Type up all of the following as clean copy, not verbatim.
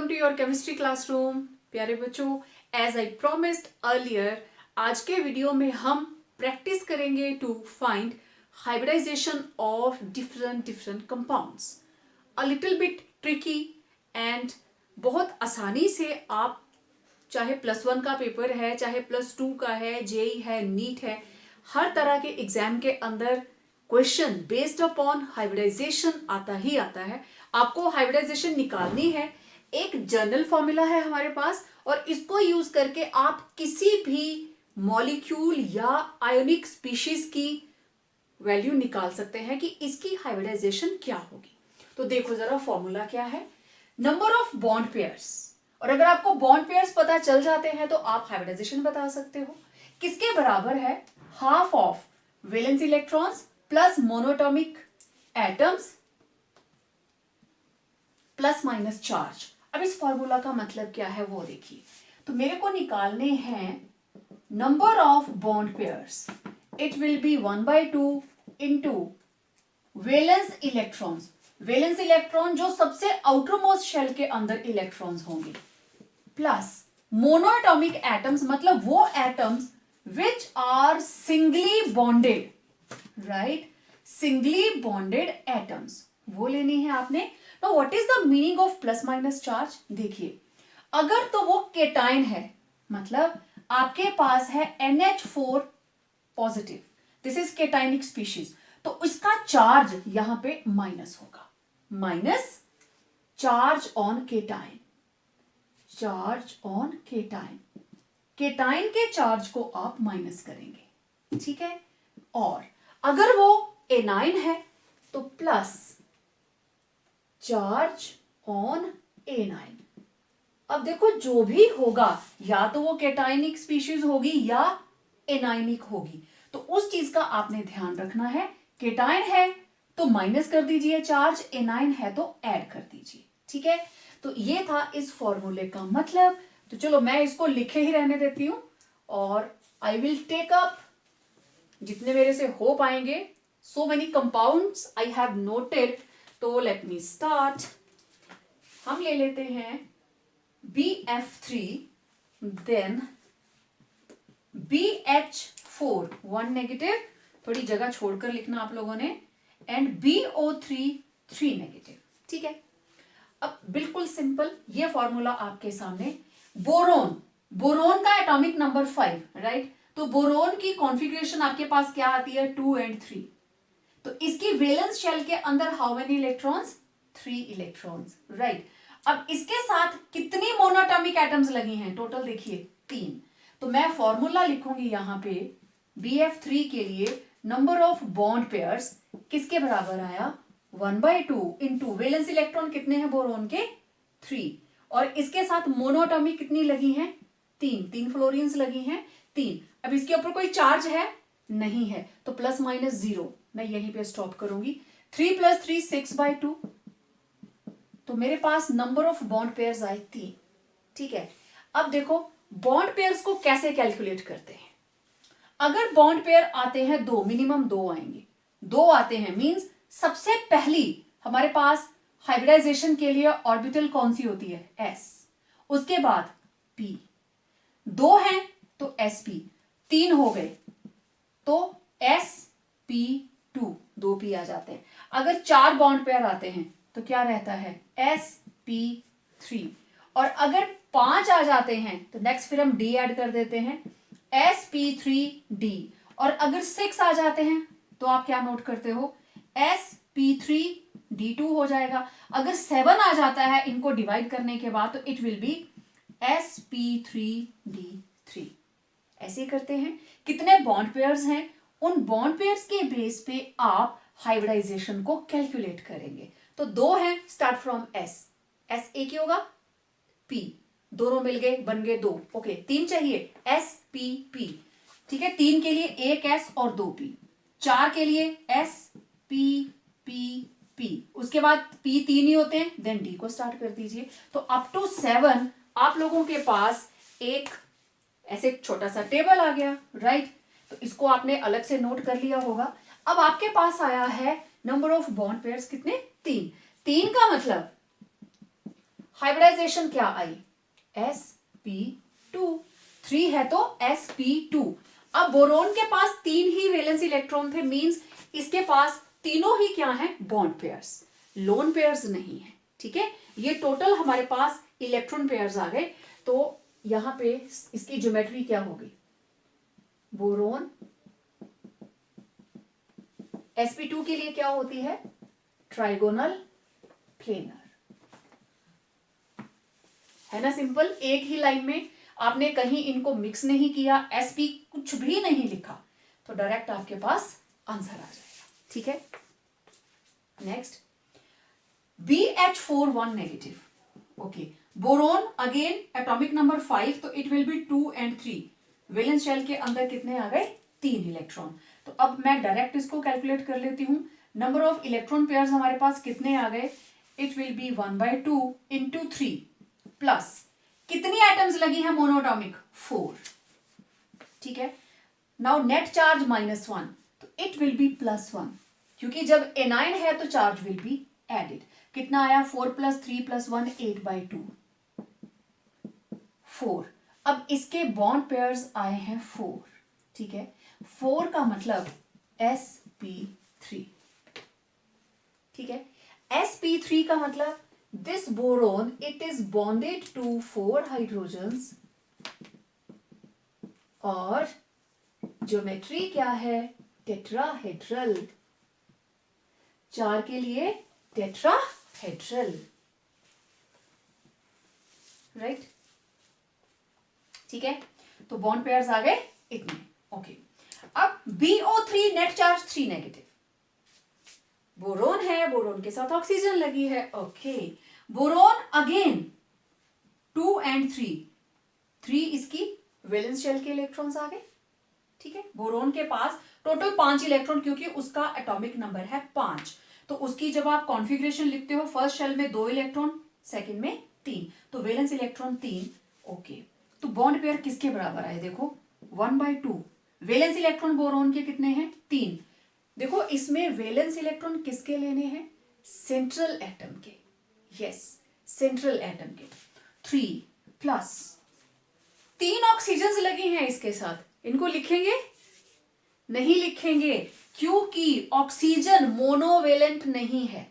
Welcome to your chemistry classroom. प्यारे बच्चों, as I promised earlier, आज के वीडियो में हम प्रैक्टिस करेंगे to find hybridisation of different compounds. A little bit tricky and बहुत आसानी से आप, चाहे +1 का पेपर है, चाहे +2 का है, जेई है, नीट है, हर तरह के एग्जाम के अंदर क्वेश्चन बेस्ड अपॉन हाइब्रिडाइजेशन आता ही आता है। आपको हाइब्रिडाइजेशन निकालनी है। एक जनरल फॉर्मूला है हमारे पास और इसको यूज करके आप किसी भी मॉलिक्यूल या आयोनिक स्पीशीज की वैल्यू निकाल सकते हैं कि इसकी हाइब्रिडाइजेशन क्या होगी। तो देखो जरा फॉर्मूला क्या है। नंबर ऑफ बॉन्ड पेयर्स, और अगर आपको बॉन्ड पेयर्स पता चल जाते हैं तो आप हाइब्रिडाइजेशन बता सकते हो। किसके बराबर है? Half of valence electrons plus monoatomic atoms plus minus charge. अब इस फॉर्मूला का मतलब क्या है वो देखिए। तो मेरे को निकालने हैं number of bond pairs. It will be 1/2 into valence electrons. Valence electron जो सबसे आउटरमोस्ट शेल के अंदर इलेक्ट्रॉन्स होंगे, प्लस मोनोएटॉमिक एटम्स, मतलब वो atoms which are singly bonded, right, singly bonded atoms, वो लेनी है आपने। Now what is the meaning of plus minus charge? देखिए, अगर तो वो केटाइन है, मतलब आपके पास है NH4 positive, this is केटाइनिक species, तो इसका चार्ज यहां पे माइनस होगा, minus charge on cation, charge on cation, cation के चार्ज को आप माइनस करेंगे, ठीक है। और अगर वो एनाइन है तो प्लस चार्ज ऑन एनाइन। अब देखो जो भी होगा, या तो वो केटाइनिक स्पीशीज होगी या एनाइनिक होगी, तो उस चीज का आपने ध्यान रखना है। केटाइन है तो माइनस कर दीजिए चार्ज, एनाइन है तो ऐड कर दीजिए, ठीक है। तो ये था इस फॉर्मूले का मतलब। तो चलो मैं इसको लिखे ही रहने देती हूं और आई विल टेक अप जितने मेरे से हो पाएंगे। So many compounds I have noted, तो लेट मी स्टार्ट। हम ले लेते हैं BF3, देन BH4 1 नेगेटिव, थोड़ी जगह छोड़कर लिखना आप लोगों ने, एंड BO3 3 नेगेटिव, ठीक है। अब बिल्कुल सिंपल ये फॉर्मूला आपके सामने। बोरोन, बोरोन का एटॉमिक नंबर 5, राइट, तो बोरोन की कॉन्फ़िगरेशन आपके पास क्या आती है? 2 and 3। तो इसकी वैलेंस शेल के अंदर how many electrons? 3 electrons, right. अब इसके साथ कितनी मोनोटॉमिक एटम्स लगी हैं? टोटल देखिए 3। तो मैं फॉर्मूला लिखूंगी यहां पे BF3 के लिए। नंबर ऑफ बॉन्ड पेयर्स किसके बराबर आया? 1/2 इंटू वैलेंस इलेक्ट्रॉन कितने हैं बोरोन के? 3, और इसके साथ मोनोटॉमिक कितनी लगी हैं? 3 फ्लोरीन्स लगी हैं, 3। अब इसके ऊपर कोई चार्ज है? नहीं है, तो प्लस माइनस 0, मैं यहीं पे स्टॉप करूंगी। 3 + 3 6/2, तो मेरे पास नंबर ऑफ बॉन्ड पेयर्स आए 3, ठीक है। अब देखो बॉन्ड पेयर्स को कैसे कैलकुलेट करते हैं। अगर बॉन्ड पेयर आते हैं 2, मिनिमम 2 आएंगे, 2 आते हैं मींस सबसे पहली हमारे पास हाइब्रिडाइजेशन के लिए ऑर्बिटल कौन सी होती है? S, उसके बाद P, 2 हैं तो SP, 3 हो गए तो SP2, 2 P आ जाते हैं। अगर 4 बॉन्ड पेयर आते हैं तो क्या रहता है? SP3, और अगर 5 आ जाते हैं तो नेक्स्ट फिर हम D ऐड कर देते हैं, SP3D, और अगर 6 आ जाते हैं तो आप क्या नोट करते हो? SP3D2 हो जाएगा। अगर 7 आ जाता है इनको डिवाइड करने के बाद तो इट विल बी SP3D3। ऐसे करते हैं। कितने बॉन्ड पेयर्स हैं, उन बॉन्ड पेयर्स के बेस पे आप हाइब्रिडाइजेशन को कैलकुलेट करेंगे। तो 2 हैं, स्टार्ट फ्रॉम S एक ही होगा, P, दोनों मिल गए बन गए 2, ओके। 3 चाहिए, SPP, ठीक है। 3 के लिए एक S और 2 P, 4 के लिए SPPP, उसके बाद P 3 ही होते हैं, देन D को स्टार्ट कर दीजिए। तो अप टू 7 आप लोगों के पास एक ऐसे छोटा सा टेबल आ गया, राइट। तो इसको आपने अलग से नोट कर लिया होगा। अब आपके पास आया है नंबर ऑफ बॉन्ड पेयर्स कितने? 3। 3 का मतलब हाइब्रिडाइजेशन क्या आई, sp2, 3 है तो sp2। अब बोरोन के पास 3 ही वैलेंस इलेक्ट्रॉन थे, मींस इसके पास तीनों ही क्या है, बॉन्ड पेयर्स, लोन पेयर्स नहीं है। ठीक है, ये टोटल हमारे पास इलेक्ट्रॉन पेयर्स आ गए। तो यहां पे इसकी ज्योमेट्री क्या होगी, बोरोन sp2 के लिए क्या होती है, ट्राइगोनल प्लेनर, है ना, सिंपल। एक ही लाइन में, आपने कहीं इनको मिक्स नहीं किया, sp कुछ भी नहीं लिखा, तो डायरेक्ट आपके पास आंसर आ जाएगा। ठीक है, next BH41 negative. Okay, boron again atomic number 5, तो it will be 2 and 3। Valence shell के अंदर कितने आ गए, 3 इलेक्ट्रॉन। तो अब मैं डायरेक्ट इसको कैलकुलेट कर लेती हूं। नंबर ऑफ इलेक्ट्रॉन पेयर्स हमारे पास कितने आ गए, it will be 1/2 into 3 plus कितनी एटम्स लगी है मोनोटॉमिक, 4। ठीक है, नाउ नेट चार्ज -1, तो इट विल बी +1, क्योंकि जब एनाइन है तो चार्ज विल बी एडेड। कितना आया, 4 + 3 + 1 8/2, 4। अब इसके बॉन्ड पेयर्स आए हैं 4। ठीक है, 4 का मतलब sp3। ठीक है, sp3 का मतलब this boron it is bonded to 4 hydrogens और ज्योमेट्री क्या है, टेट्राहेड्रल। 4 के लिए टेट्राहेड्रल, राइट। ठीक है, तो बॉन्ड पेयर्स आ गए इतने। ओके, अब BO3 net charge 3 negative. Boron है, बोरोन के साथ ऑक्सीजन लगी है। ओके, बोरोन अगेन 2 and 3, 3 इसकी वैलेंस शेल के इलेक्ट्रॉन्स आ गए। ठीक है, बोरोन के पास टोटल 5 इलेक्ट्रॉन, क्योंकि उसका एटॉमिक नंबर है 5। तो उसकी जब आप कॉन्फ़िगरेशन लिखते हो, फर्स्ट शेल में 2 इलेक्ट्रॉन, सेकंड में 3, तो वैलेंस इलेक्ट्रॉन 3। ओके, तो बॉन्ड पेयर किसके बराबर आए, देखो 1/2। वैलेंस इलेक्ट्रॉन बोरोन के कितने हैं, 3। देखो इसमें वैलेंस इलेक्ट्रॉन किसके लेने हैं, सेंट्रल एटम के, यस, सेंट्रल एटम के। 3 प्लस 3 ऑक्सीजन लगी हैं इसके साथ, इनको लिखेंगे, नहीं लिखेंगे, क्योंकि ऑक्सीजन मोनोवेलेंट नहीं है।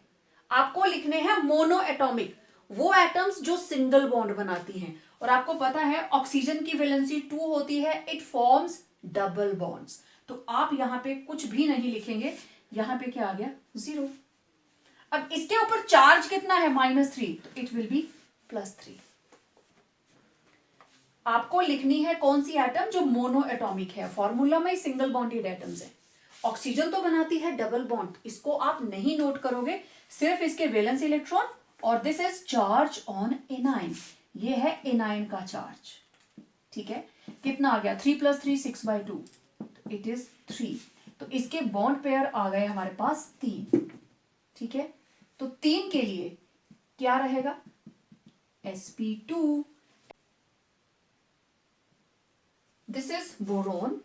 आपको लिखने हैं मोनो एटॉमिक, वो एटम्स जो सिंगल बॉन्ड बनाती हैं। और आपको पता है ऑक्सीजन की वैलेंसी 2 होती है, इट फॉर्म्स डबल बॉन्ड्स। तो आप यहां पे कुछ भी नहीं लिखेंगे, यहां पे क्या आ गया, 0। अब इसके ऊपर चार्ज कितना है, -3, तो इट विल बी +3। आपको लिखनी है कौन सी एटम जो मोनो एटॉमिक है, फॉर्मूला में सिंगल बॉन्डेड एटम्स है। ऑक्सीजन तो बनाती है डबल बॉन्ड, इसको आप नहीं नोट करोगे, सिर्फ इसके वैलेंस इलेक्ट्रॉन। और this is charge on A9, ये है एनाइन का चार्ज। ठीक है, कितना आ गया, 3 + 3 6/2, इट इज 3। तो इसके बॉन्ड पेयर आ गए हमारे पास 3। ठीक है, तो 3 के लिए क्या रहेगा, sp2। This is boron,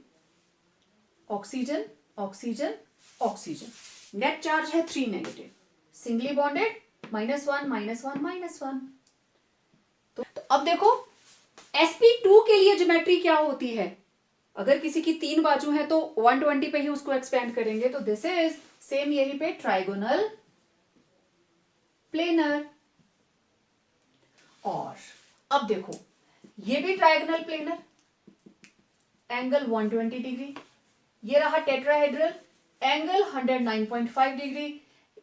oxygen, oxygen, oxygen. Net charge है 3 नेगेटिव, सिंगली बॉन्डेड, -1 -1 -1। तो अब देखो sp2 के लिए ज्योमेट्री क्या होती है, अगर किसी की 3 बाजू है तो 120 पे ही उसको एक्सपेंड करेंगे, तो दिस इज सेम यहीं पे ट्राइगोनल प्लेनर। और अब देखो ये भी ट्राइगोनल प्लेनर, एंगल 120 डिग्री, ये रहा tetrahedral, angle 109.5 degree.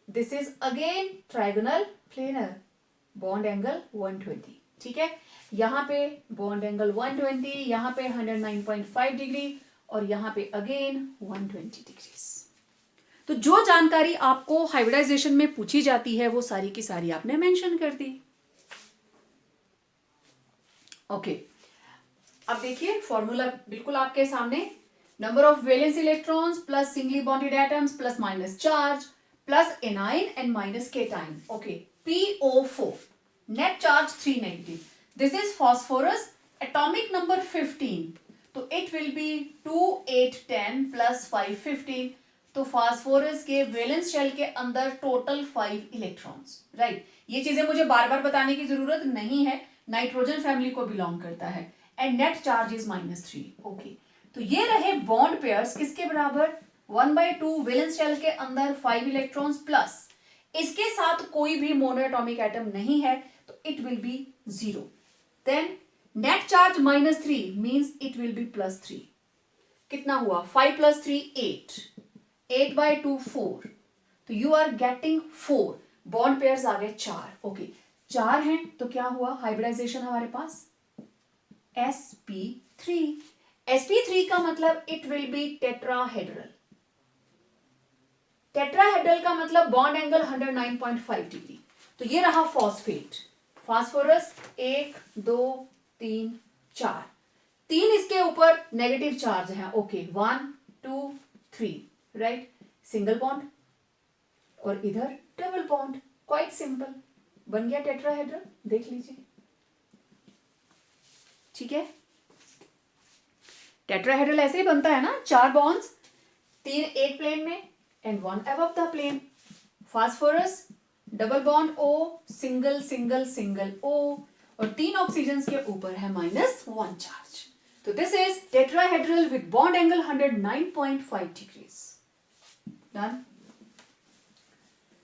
This is again trigonal planar, bond angle 120। ठीक है, यहां पे बॉन्ड एंगल 120, यहां पे 109.5 डिग्री, और यहां पे अगेन 120 डिग्री। तो जो जानकारी आपको हाइब्रिडाइजेशन में पूछी जाती है वो सारी की सारी आपने मेंशन कर दी। ओके, अब देखिए फॉर्मूला बिल्कुल आपके सामने, number of valence electrons plus singly bonded atoms plus minus charge plus A9 and minus cation. Okay, PO4 net charge 3 negative. This is phosphorus, atomic number 15, तो इट विल बी 2 8 10 प्लस 5 15 तो phosphorus के valence shell के अंदर total 5 electrons, right. ये चीजें मुझे बार बार बताने की जरूरत नहीं है, नाइट्रोजन फैमिली को बिलोंग करता है। And net charge is -3, okay. तो ये रहे बॉन्ड पेयर्स किसके बराबर, 1/2 वैलेंस शेल के अंदर 5 इलेक्ट्रॉन्स प्लस इसके साथ कोई भी मोनोएटॉमिक एटम नहीं है, तो it will be 0। Then net charge -3 means it will be +3। कितना हुआ, 5 + 3 8, 8/2 4, तो you are getting 4। Bond pairs आ गए 4, ओके। 4 हैं तो क्या हुआ, हाइब्रिडाइजेशन हमारे पास sp3। sp3 का मतलब it will be tetrahedral. Tetrahedral का मतलब बॉन्ड एंगल 109.5 डिग्री। तो ये रहा फॉस्फेट, फास्फोरस 1 2 3 4, 3 इसके ऊपर नेगेटिव चार्ज है, ओके। 1 2 3, राइट, सिंगल बॉन्ड और इधर डबल बॉन्ड, क्वाइट सिंपल, बन गया टेट्राहेड्रल, देख लीजिए, ठीक है। टेट्राहेड्रल ऐसे ही बनता है ना, 4 बॉन्ड्स, 3 एक प्लेन में and 1 above the plane. Phosphorus double bond O, single single single O, और 3 ऑक्सीजन के ऊपर है -1 चार्ज। तो this is tetrahedral with bond angle 109.5 degrees. Done.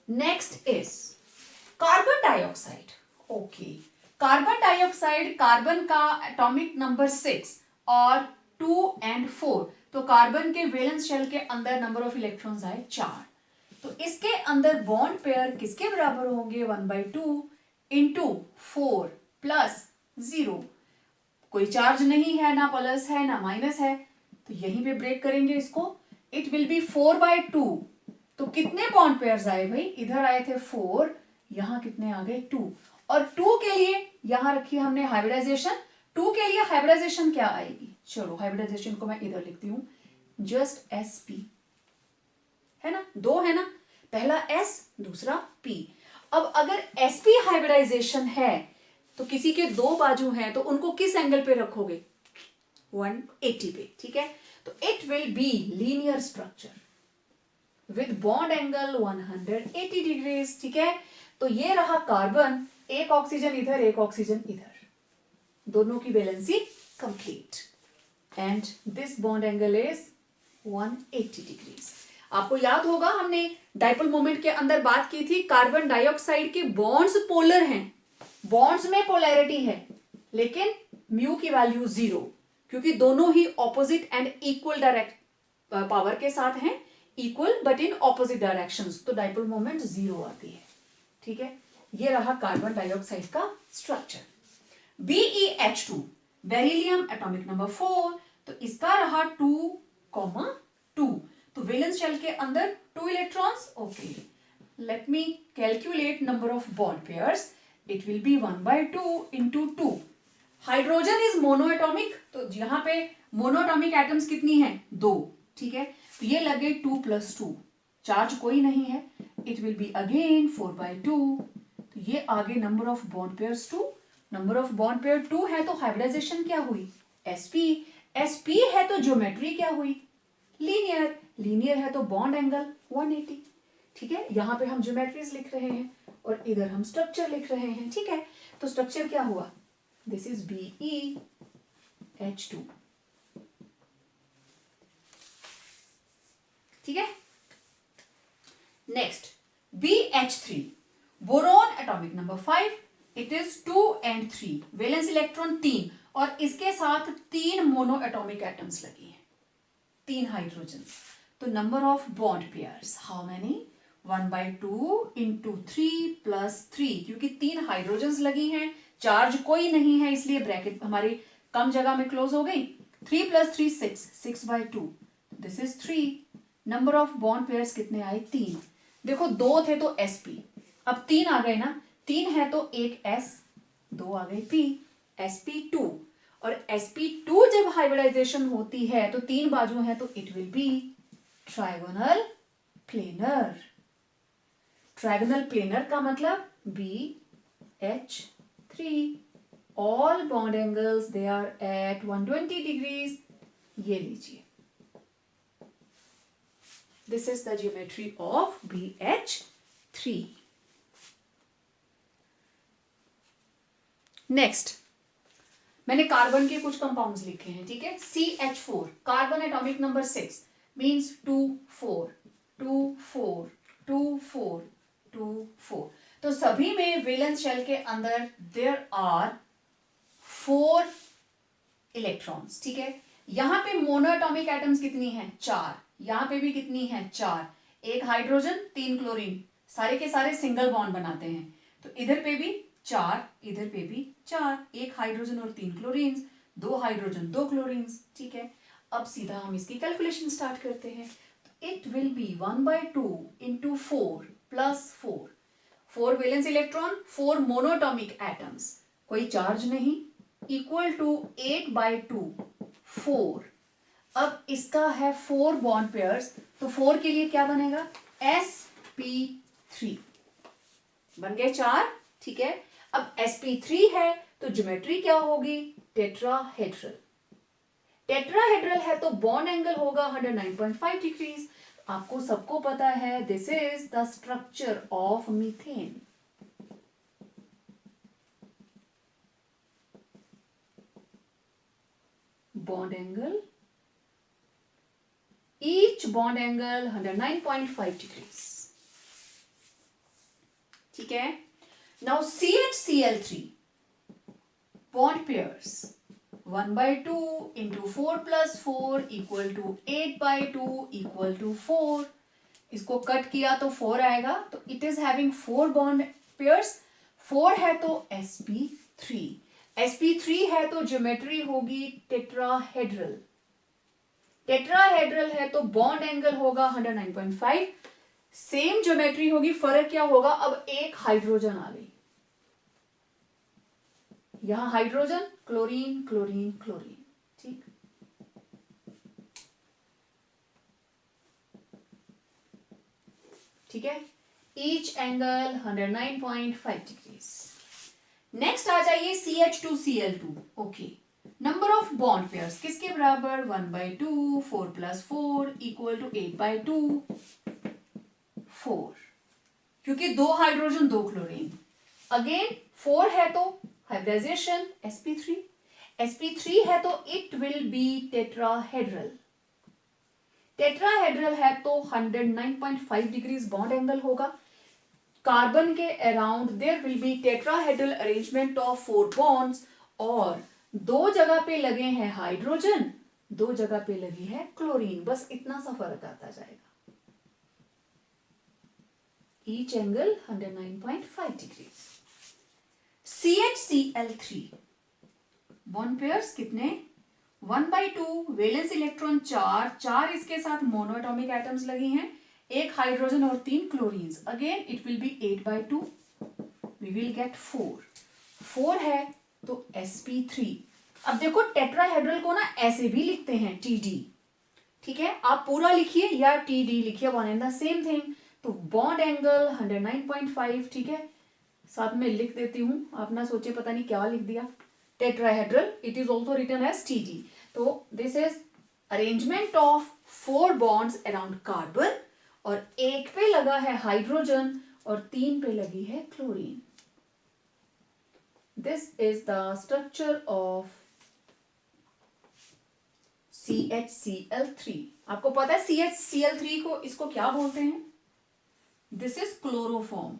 Next is carbon dioxide, okay. Carbon dioxide, carbon का atomic number 6 और 2 और 4, तो carbon के वैलेंस शेल के अंदर नंबर ऑफ इलेक्ट्रॉन्स आए 4। तो इसके अंदर बॉन्ड पेयर किसके बराबर होंगे, 1/2 × 4 + 0। कोई चार्ज नहीं है, ना प्लस है ना माइनस है, तो यहीं पे ब्रेक करेंगे इसको, इट विल बी 4/2। तो कितने बॉन्ड पेयर्स आए भाई, इधर आए थे 4, यहां कितने आ गए 2, और 2 के लिए यहां रखी हमने हाइब्रिडाइजेशन। 2 के लिए हाइब्रिडाइजेशन क्या आएगी, चलो हाइब्रिडाइजेशन को मैं इधर लिखती हूं, जस्ट sp, है ना, 2 है ना, पहला s दूसरा p। अब अगर sp हाइब्रिडाइजेशन है तो किसी के 2 बाजू हैं, तो उनको किस एंगल पे रखोगे, 180 पे, ठीक है। तो it will be linear structure with bond angle 180 degrees, ठीक है। तो ये रहा कार्बन, एक ऑक्सीजन इधर एक ऑक्सीजन इधर, दोनों की valency complete, and this bond angle is 180 degrees. आपको याद होगा हमने डाइपोल मोमेंट के अंदर बात की थी, कार्बन डाइऑक्साइड के बॉन्ड्स पोलर हैं, बॉन्ड्स में पोलैरिटी है, लेकिन म्यू की वैल्यू 0, क्योंकि दोनों ही opposite and equal direct power के साथ हैं, equal but in opposite directions, तो डाइपोल मोमेंट 0 आती है, ठीक है। ये रहा कार्बन डाइऑक्साइड का structure. BeH2 beryllium atomic number 4, तो इसका रहा 2,2, तो वैलेंस शेल के अंदर 2 electrons, okay. Let me calculate number of bond pairs, it will be 1/2 × 2। Hydrogen is monoatomic, तो यहां पे मोनोएटॉमिक एटम्स कितनी है, 2, ठीक है। तो ये लगे 2 + 2, चार्ज कोई नहीं है, इट विल बी अगेन 4/2। तो ये आगे number of bond pairs 2, number of bond pair 2 है, तो हाइब्रिडाइजेशन क्या हुई, sp, sp है तो ज्योमेट्री क्या हुई, लीनियर, लीनियर है तो बॉन्ड एंगल 180, ठीक है। यहां पे हम ज्योमेट्रीज लिख रहे हैं और इधर हम स्ट्रक्चर लिख रहे हैं, ठीक है। तो स्ट्रक्चर क्या हुआ, दिस इज BeH2, ठीक है। Next BH3 boron atomic number 5, it is 2 और 3, वैलेंस इलेक्ट्रॉन 3, और इसके साथ 3 मोनो एटॉमिक एटम्स लगी हैं, 3 हाइड्रोजन्स। तो number of bond pairs how many, 1/2 × 3 + 3, क्योंकि 3 हाइड्रोजन्स लगी हैं, चार्ज कोई नहीं है, इसलिए ब्रैकेट हमारी कम जगह में क्लोज हो गई। 3 + 3 6, 6/2, this is 3। Number of bond pairs कितने आए, 3। देखो 2 थे तो sp, अब 3 आ गए ना, 3 है तो एक s, 2 आ गए p, sp2, और sp2 जब हाइब्रिडाइजेशन होती है तो 3 बाजू है, तो it will be trigonal planar. Trigonal planar का मतलब BH3, all bond angles they are at 120 degrees. ये लीजिए, This is the geometry of BH3. Next, मैंने कार्बन के कुछ कंपाउंड्स लिखे हैं, ठीक है. CH4 carbon atomic number 6 means 2 4 2 4 2 4 2 4. तो सभी में वैलेंस शेल के अंदर देयर आर 4 इलेक्ट्रॉन्स, ठीक है. यहां पे मोनोएटॉमिक एटम्स कितनी हैं? 4. यहां पे भी कितनी है? 4. एक हाइड्रोजन 3 क्लोरीन, सारे के सारे सिंगल बॉन्ड बनाते हैं. तो इधर पे भी 4, इधर पे भी 4, एक हाइड्रोजन और 3 क्लोरीन्स, 2 हाइड्रोजन 2 क्लोरीन्स, ठीक है. अब सीधा हम इसकी कैलकुलेशन स्टार्ट करते हैं. It will be 1/2 into 4 plus 4. 4 valence electron, 4 monoatomic atoms, कोई चार्ज नहीं, इक्वल टू 8/2 4. अब इसका है 4 बॉन्ड पेयर्स, तो 4 के लिए क्या बनेगा? sp3 बन गए 4, ठीक है. अब sp3 है तो ज्योमेट्री क्या होगी? टेट्राहेड्रल. टेट्राहेड्रल है तो बॉन्ड एंगल होगा 109.5 डिग्रीज. आपको सबको पता है this is the structure of methane. Bond angle, each bond angle 109.5 degrees, ठीक है. Now CH-Cl3 bond pairs 1/2 into 4 plus 4 equal to 8/2 equal to 4. इसको कट किया तो 4 आएगा, तो it is having 4 bond pairs. 4 है तो sp3. sp3 है तो ज्योमेट्री होगी टेट्राहेड्रल. टेट्राहेड्रल है तो बॉन्ड एंगल होगा 109.5. सेम ज्योमेट्री होगी, फर्क क्या होगा? अब एक हाइड्रोजन आ गई, यहां हाइड्रोजन, क्लोरीन क्लोरीन क्लोरीन, ठीक. ठीक है. Each angle 109.5 degrees. नेक्स्ट आ जाइए CH2Cl2. Okay, number of bond pairs किसके बराबर? 1/2 4 प्लस 4 इक्वल टू 8/2 4. क्योंकि 2 हाइड्रोजन 2 क्लोरीन, अगेन 4 है तो हाइब्रिडाइजेशन sp3. sp3 है तो it will be tetrahedral. Tetrahedral है तो 109.5 डिग्रीज बॉन्ड एंगल होगा. कार्बन के around there will be tetrahedral arrangement of 4 bonds, और 2 जगह पे लगे हैं हाइड्रोजन, 2 जगह पे लगी है क्लोरीन. बस इतना सा फर्क आता जाएगा. Each angle 109.5 degree. CH-Cl3 bond pairs कितने? 1/2 वैलेंस इलेक्ट्रॉन 4, 4 इसके साथ मोनोएटॉमिक एटम्स लगी हैं, एक हाइड्रोजन और 3 chlorines. Again it will be 8/2. We will get 4. 4 है तो sp3. अब देखो टेट्राहेड्रल को ना ऐसे भी लिखते हैं TD, ठीक है. आप पूरा लिखिए या TD लिखिए, one and the same thing. तो बॉन्ड एंगल 109.5, ठीक है. साथ में लिख देती हूं, आप ना सोचे पता नहीं क्या लिख दिया. Tetrahedral it is also written as TD. तो this is arrangement of 4 bonds around carbon, और एक पे लगा है हाइड्रोजन और 3 पे लगी है chlorine. This is the structure of CH-Cl3. आपको पता है CH-Cl3 को इसको क्या बोलते हैं? This is chloroform.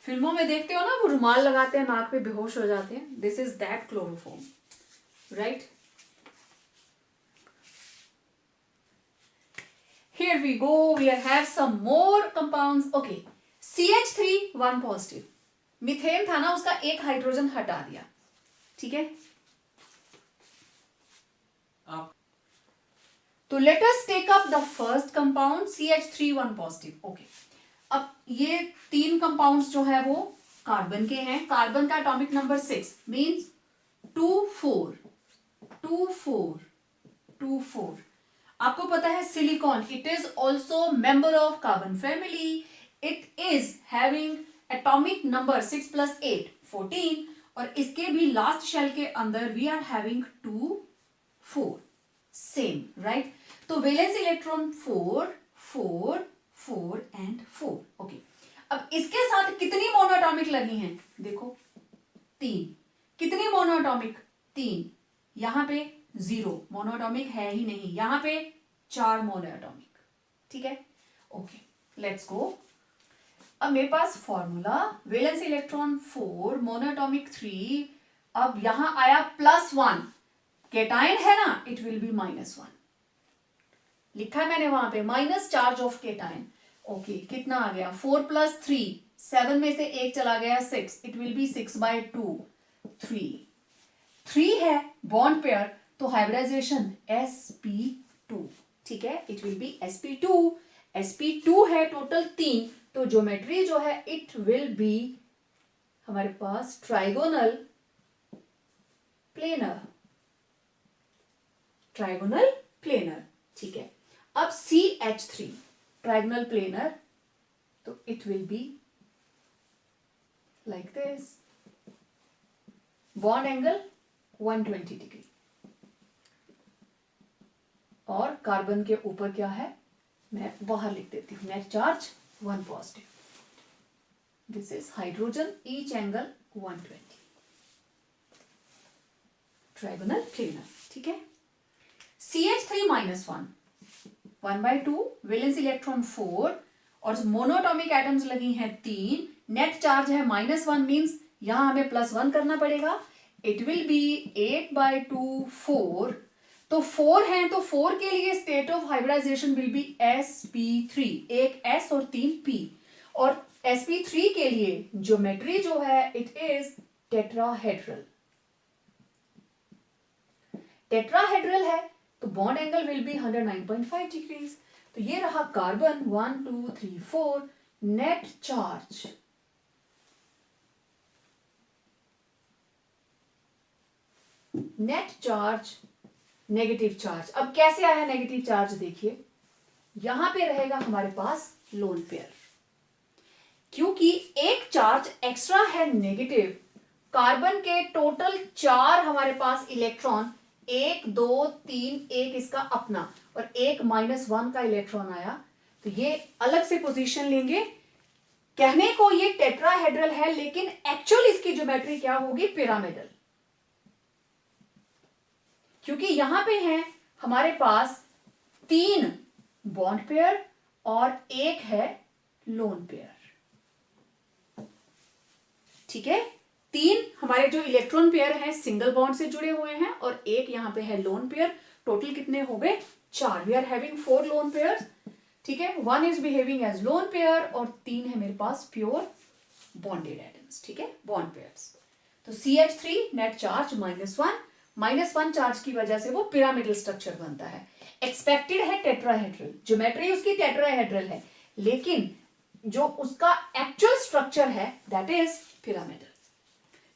फिल्मों में देखते हो ना, वो रुमाल लगाते हैं, नाक पे बेहोश हो जाते हैं. This is that chloroform, right? Here we go. We have some more compounds. Okay, CH3 1 positive. Methane था ना, उसका एक हाइड्रोजन हटा दिया, ठीक है. तो let us take up the first compound CH3 1 positive. Okay, अब ये 3 कंपाउंड्स जो है वो कार्बन के हैं. कार्बन का एटॉमिक नंबर 6 मींस 2 4 2 4 2 4. आपको पता है silicon it is also member of carbon family. It is having atomic number 6 + 8 14, और इसके भी लास्ट शेल के अंदर we are having 2 4 same, right. तो वैलेंस इलेक्ट्रॉन 4 4 4 एंड 4। ओके, अब इसके साथ कितनी मोनोएटॉमिक लगी हैं? देखो 3। कितनी मोनोएटॉमिक? 3। यहां पे 0 मोनोएटॉमिक है ही नहीं, यहां पे 4 मोनोएटॉमिक। ठीक है, ओके, लेट्स गो। अब मेरे पास फॉर्मूला वैलेंस इलेक्ट्रॉन 4 मोनोएटॉमिक 3, अब यहां आया +1, केटाइन है ना, इट विल बी -1। लिखा है मैंने वहां पे minus charge of cation. Okay, कितना आ गया? 4 + 3, 7 में से 1 चला गया 6, इट विल बी 6/2 3। 3 है बॉन्ड पेयर, तो हाइब्रिडाइजेशन sp2। ठीक है, it will be sp2। sp2 है टोटल 3, तो ज्योमेट्री जो है इट विल बी हमारे पास ट्राइगोनल प्लेनर। ट्राइगोनल प्लेनर, ठीक है। अब CH3 ट्राइगोनल प्लेनर, तो it will be like this, bond angle 120 degree, और कार्बन के ऊपर क्या है मैं बाहर लिख देती हूं, net charge 1 positive. This is hydrogen, each angle 120, trigonal planar. ठीक है, CH3 -1 1/2, वैलेंस इलेक्ट्रॉन 4, और मोनोटॉमिक एटम्स लगी हैं 3, नेट चार्ज है -1, मींस यहां हमें +1 करना पड़ेगा। इट विल बी 8/2 4, तो 4 है, तो 4 के लिए state of hybridisation will be sp3, एक s और 3 p, और sp3 के लिए ज्योमेट्री जो है इट इज टेट्राहेड्रल। टेट्राहेड्रल है तो bond angle will be 109.5 degrees. तो ये रहा carbon 1 2 3 4, net charge negative charge. अब कैसे आया नेगेटिव चार्ज? देखिए यहां पे रहेगा हमारे पास लोन पेयर, क्योंकि एक चार्ज एक्स्ट्रा है नेगेटिव। कार्बन के टोटल 4 हमारे पास इलेक्ट्रॉन, 1 2 3, एक इसका अपना और एक -1 का इलेक्ट्रॉन आया, तो ये अलग से पोजीशन लेंगे। कहने को ये टेट्राहेड्रल है, लेकिन एक्चुअल इसकी ज्योमेट्री क्या होगी? पिरामिडल, क्योंकि यहां पे है हमारे पास 3 बॉन्ड पेयर और एक है लोन पेयर। ठीक है, 3 हमारे जो इलेक्ट्रॉन पेयर हैं सिंगल बॉन्ड से जुड़े हुए हैं, और एक यहां पे है लोन पेयर। टोटल कितने हो गए? 4। We are having 4 lone pair. ठीक है, 1 is behaving as lone pair, और 3 है मेरे पास प्योर बॉन्डेड एटम्स। ठीक है, बॉन्ड पेयर्स। तो CH3 नेट चार्ज -1 चार्ज की वजह से वो पिरामिडल स्ट्रक्चर बनता है। एक्सपेक्टेड है टेट्राहेड्रल, ज्योमेट्री उसकी टेट्राहेड्रल है, लेकिन जो उसका एक्चुअल स्ट्रक्चर है that is pyramidal.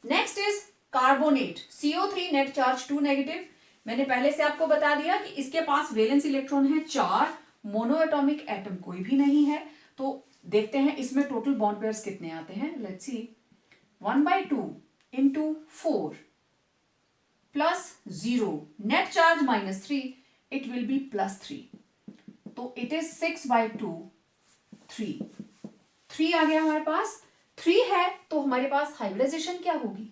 Next is carbonate, CO3 net charge 2 negative. मैंने पहले से आपको बता दिया कि इसके पास वैलेंस इलेक्ट्रॉन है 4, मोनोएटॉमिक एटम कोई भी नहीं है। तो देखते हैं इसमें टोटल बॉन्ड पेयर्स कितने आते हैं। Let's see, 1/2 into 4 plus 0, net charge -3, it will be +3, तो it is 6/2 3 आ गया हमारे पास। 3 है तो हमारे पास हाइब्रिडाइजेशन क्या होगी?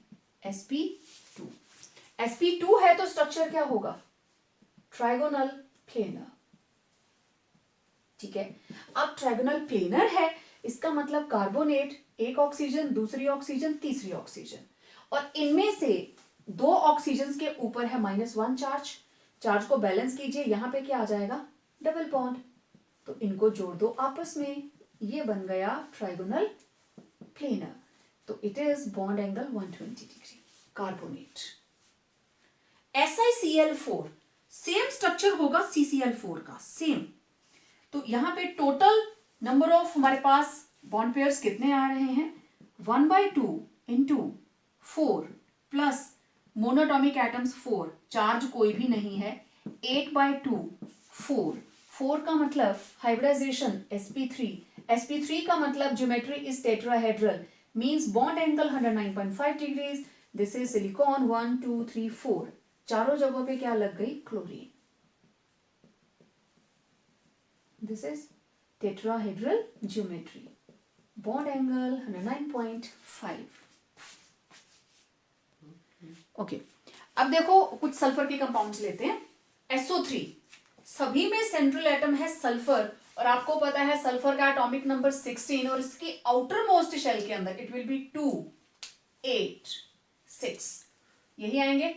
sp2। sp2 है तो स्ट्रक्चर क्या होगा? Trigonal planar. ठीक है, अब ट्राइगोनल प्लेनर है, इसका मतलब कार्बोनेट, एक ऑक्सीजन, दूसरी ऑक्सीजन, तीसरी ऑक्सीजन, और इनमें से 2 ऑक्सीजन के ऊपर है -1 चार्ज को बैलेंस कीजिए, यहां पे क्या आ जाएगा? डबल बॉन्ड, तो इनको जोड़ दो आपस में, ये बन गया ट्राइगोनल प्लेनर। तो it is bond angle 120 degree, carbonate. SiCl4 same structure होगा CCl4 का, सेम। तो यहां पे टोटल नंबर ऑफ हमारे पास बॉन्ड पेयर्स कितने आ रहे हैं? 1/2 into 4 plus monoatomic atoms 4, charge कोई भी नहीं है, 8/2 4 का मतलब हाइब्रिडाइजेशन sp3 का मतलब geometry is tetrahedral, means bond angle 109.5 degrees. This is silicon 1 2 3 4, चारों जगहों पे क्या लग गई? Chlorine. This is tetrahedral geometry, bond angle 109.5। Okay, अब देखो कुछ सल्फर के कंपाउंड्स लेते हैं। SO3, सभी में सेंट्रल एटम है सल्फर, और आपको पता है सल्फर का एटॉमिक नंबर 16, और इसकी आउटर मोस्ट शेल के अंदर इट विल बी 2, 8, 6, यही आएंगे।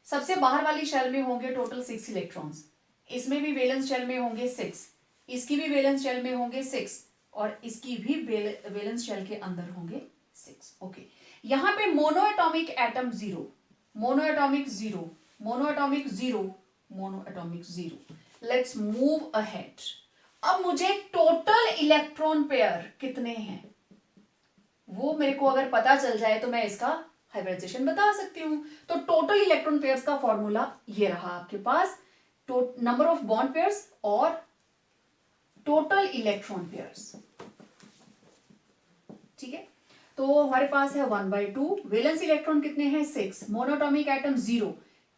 सबसे बाहर वाली शेल में होंगे टोटल 6 इलेक्ट्रॉन्स, इसमें भी वैलेंस शेल में होंगे 6, इसकी भी वैलेंस शेल में होंगे 6, और इसकी भी वैलेंस शेल के अंदर होंगे 6। ओके, यहां पे monoatomic atom 0, monoatomic 0, monoatomic 0, monoatomic 0। Let's move ahead. अब मुझे टोटल इलेक्ट्रॉन पेयर कितने हैं वो मेरे को अगर पता चल जाए तो मैं इसका हाइब्रिडाइजेशन बता सकती हूं। तो टोटल इलेक्ट्रॉन पेयर्स का फॉर्मूला ये रहा आपके पास, नंबर ऑफ बॉन्ड पेयर्स और टोटल इलेक्ट्रॉन पेयर्स। ठीक है, तो हमारे पास है 1/2, वैलेंस इलेक्ट्रॉन कितने हैं 6, मोनोटॉमिक एटम 0,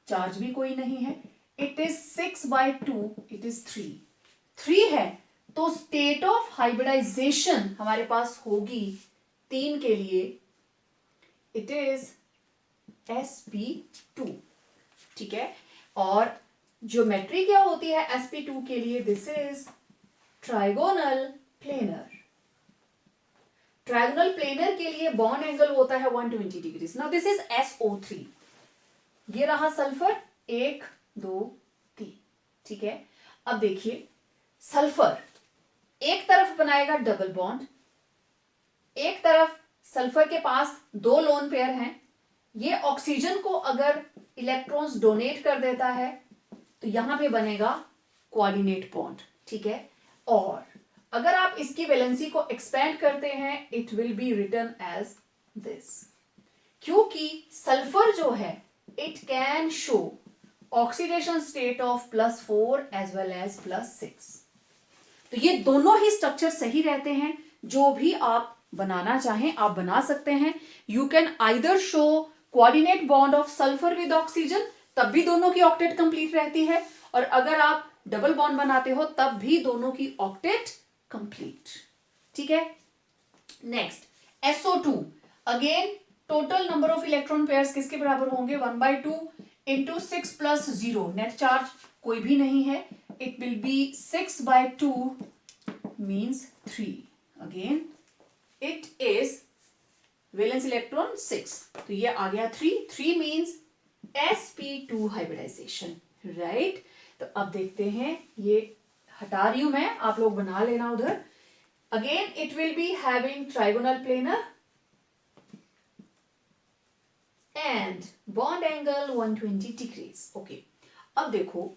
चार्ज भी कोई नहीं है, इट इज 6/2, इट इज 3 है। तो स्टेट ऑफ हाइब्रिडाइजेशन हमारे पास होगी 3 के लिए, इट इज sp2। ठीक है, और ज्योमेट्री क्या होती है sp2 के लिए, this is trigonal planar. Trigonal planar के लिए बॉन्ड एंगल होता है 120 degree. Now this is SO3, ये रहा सल्फर 1, 2, 3। ठीक है, अब देखिए सल्फर एक तरफ बनाएगा डबल बॉन्ड, एक तरफ सल्फर के पास 2 लोन पेयर हैं, ये ऑक्सीजन को अगर इलेक्ट्रॉन्स डोनेट कर देता है तो यहां पे बनेगा कोऑर्डिनेट बॉन्ड। ठीक है, और अगर आप इसकी वैलेंसी को एक्सपेंड करते हैं it will be written as this, क्योंकि सल्फर जो है it can show oxidation state of +4 as well as +6। तो ये दोनों ही स्ट्रक्चर सही रहते हैं, जो भी आप बनाना चाहें आप बना सकते हैं। You can either show coordinate bond of sulphur with oxygen, तब भी दोनों की ऑक्टेट कंप्लीट रहती है, और अगर आप डबल बॉन्ड बनाते हो तब भी दोनों की ऑक्टेट कंप्लीट। ठीक है, next SO2, again total number of electron pairs किसके बराबर होंगे 1/2 इंटू 6 + 0, नेट चार्ज कोई भी नहीं है, it will B 6/2 means 3। Again it is valence electron 6, तो ये आ गया 3 मीन्स sp2 हाइब्रिडाइजेशन, राइट। तो अब देखते हैं, ये हटा रही हूं मैं, आप लोग बना लेना उधर। Again it will be having trigonal planar and bond angle 120 degrees. Okay, अब देखो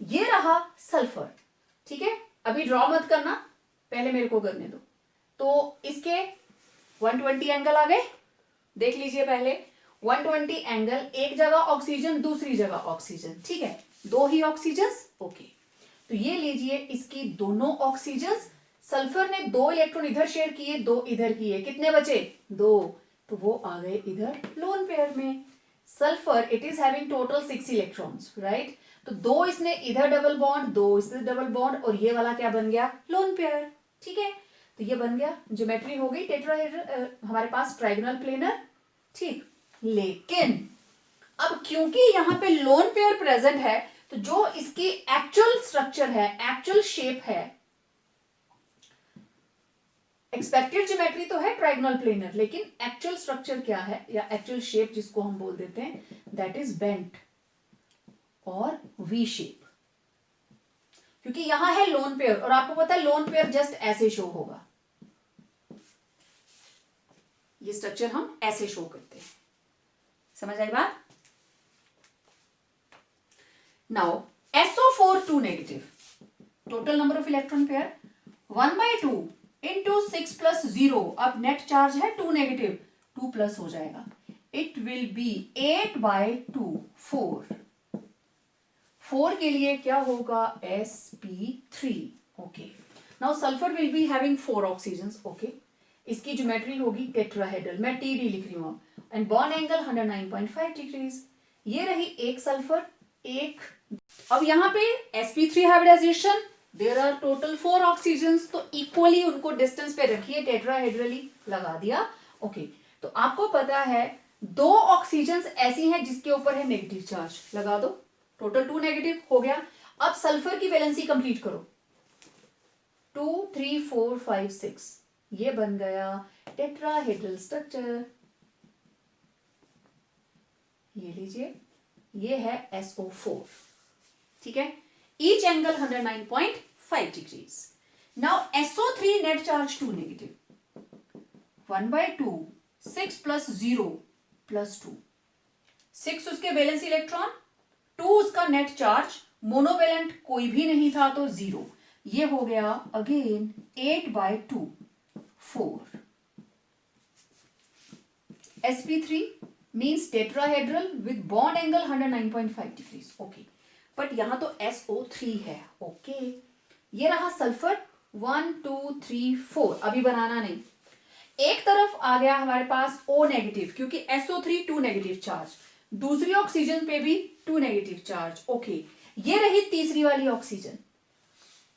ये रहा सल्फर। ठीक है, अभी ड्रॉ मत करना, पहले मेरे को करने दो। तो इसके 120 एंगल आ गए, देख लीजिए पहले 120 एंगल, एक जगह ऑक्सीजन दूसरी जगह ऑक्सीजन। ठीक है, 2 ही ऑक्सीजन। ओके, तो ये लीजिए इसकी दोनों ऑक्सीजन, सल्फर ने 2 इलेक्ट्रॉन इधर शेयर किए, 2 इधर किए, कितने बचे 2, तो वो आ गए इधर लोन पेयर में। Sulphur it is having total 6 electrons, right. तो 2 इसने इधर डबल बॉन्ड, 2 इसने डबल बॉन्ड, और ये वाला क्या बन गया लोन पेयर। ठीक है, तो ये बन गया, ज्योमेट्री हो गई टेट्राहेड्रल, हमारे पास ट्राइगोनल प्लेनर। ठीक, लेकिन अब क्योंकि यहां पे लोन पेयर प्रेजेंट है, तो जो इसकी एक्चुअल स्ट्रक्चर है, एक्चुअल शेप है, एक्सपेक्टेड ज्योमेट्री तो है ट्राइगोनल प्लेनर, लेकिन एक्चुअल स्ट्रक्चर क्या है या एक्चुअल शेप जिसको हम बोल देते हैं, दैट इज बेंट और वी शेप। क्योंकि यहां है लोन पेयर, और आपको पता है लोन पेयर जस्ट ऐसे शो होगा, ये स्ट्रक्चर हम ऐसे शो करते हैं। समझ आई बात। Now SO4 2 negative, total number of electron pair 1/2 into 6 + 0, अब नेट चार्ज है 2 नेगेटिव, 2 प्लस हो जाएगा, इट विल बी 8/2 4 के लिए क्या होगा sp3। Okay, now sulphur will be having 4 oxygen. Okay, इसकी ज्योमेट्री होगी टेट्राहेड्रल, मैं TD लिख रही हूं, एंड बॉन्ड एंगल 109.5 डिग्रीज। ये रही एक सल्फर, एक। अब यहां पे sp3 hybridisation there are total 4 oxygens, तो इक्वली उनको डिस्टेंस पे रखिए, टेट्राहेड्रली लगा दिया। ओके, तो आपको पता है 2 ऑक्सीजन्स ऐसी हैं जिसके ऊपर है नेगेटिव चार्ज, लगा दो, टोटल 2 नेगेटिव हो गया। अब सल्फर की वैलेंसी कंप्लीट करो, 2 3 4 5 6, ये बन गया टेट्राहेड्रल स्ट्रक्चर। ये लीजिए, ये है SO4, ठीक है, each angle 109.5 degrees. Now SO3 net charge 2 negative, 1/2, 6 + 0 + 2, 6 उसके वैलेंस इलेक्ट्रॉन, 2 उसका नेट चार्ज, मोनोवेलेंट कोई भी नहीं था तो 0, ये हो गया again 8/2, 4। sp3 means tetrahedral with bond angle 109.5 degrees. Okay, but यहां तो SO3 है। ओके, ये रहा सल्फर 1 2 3 4, अभी बनाना नहीं। एक तरफ आ गया हमारे पास O नेगेटिव, क्योंकि SO3 2 नेगेटिव चार्ज, दूसरी ऑक्सीजन पे भी 2 नेगेटिव चार्ज। ओके, ये रही तीसरी वाली ऑक्सीजन,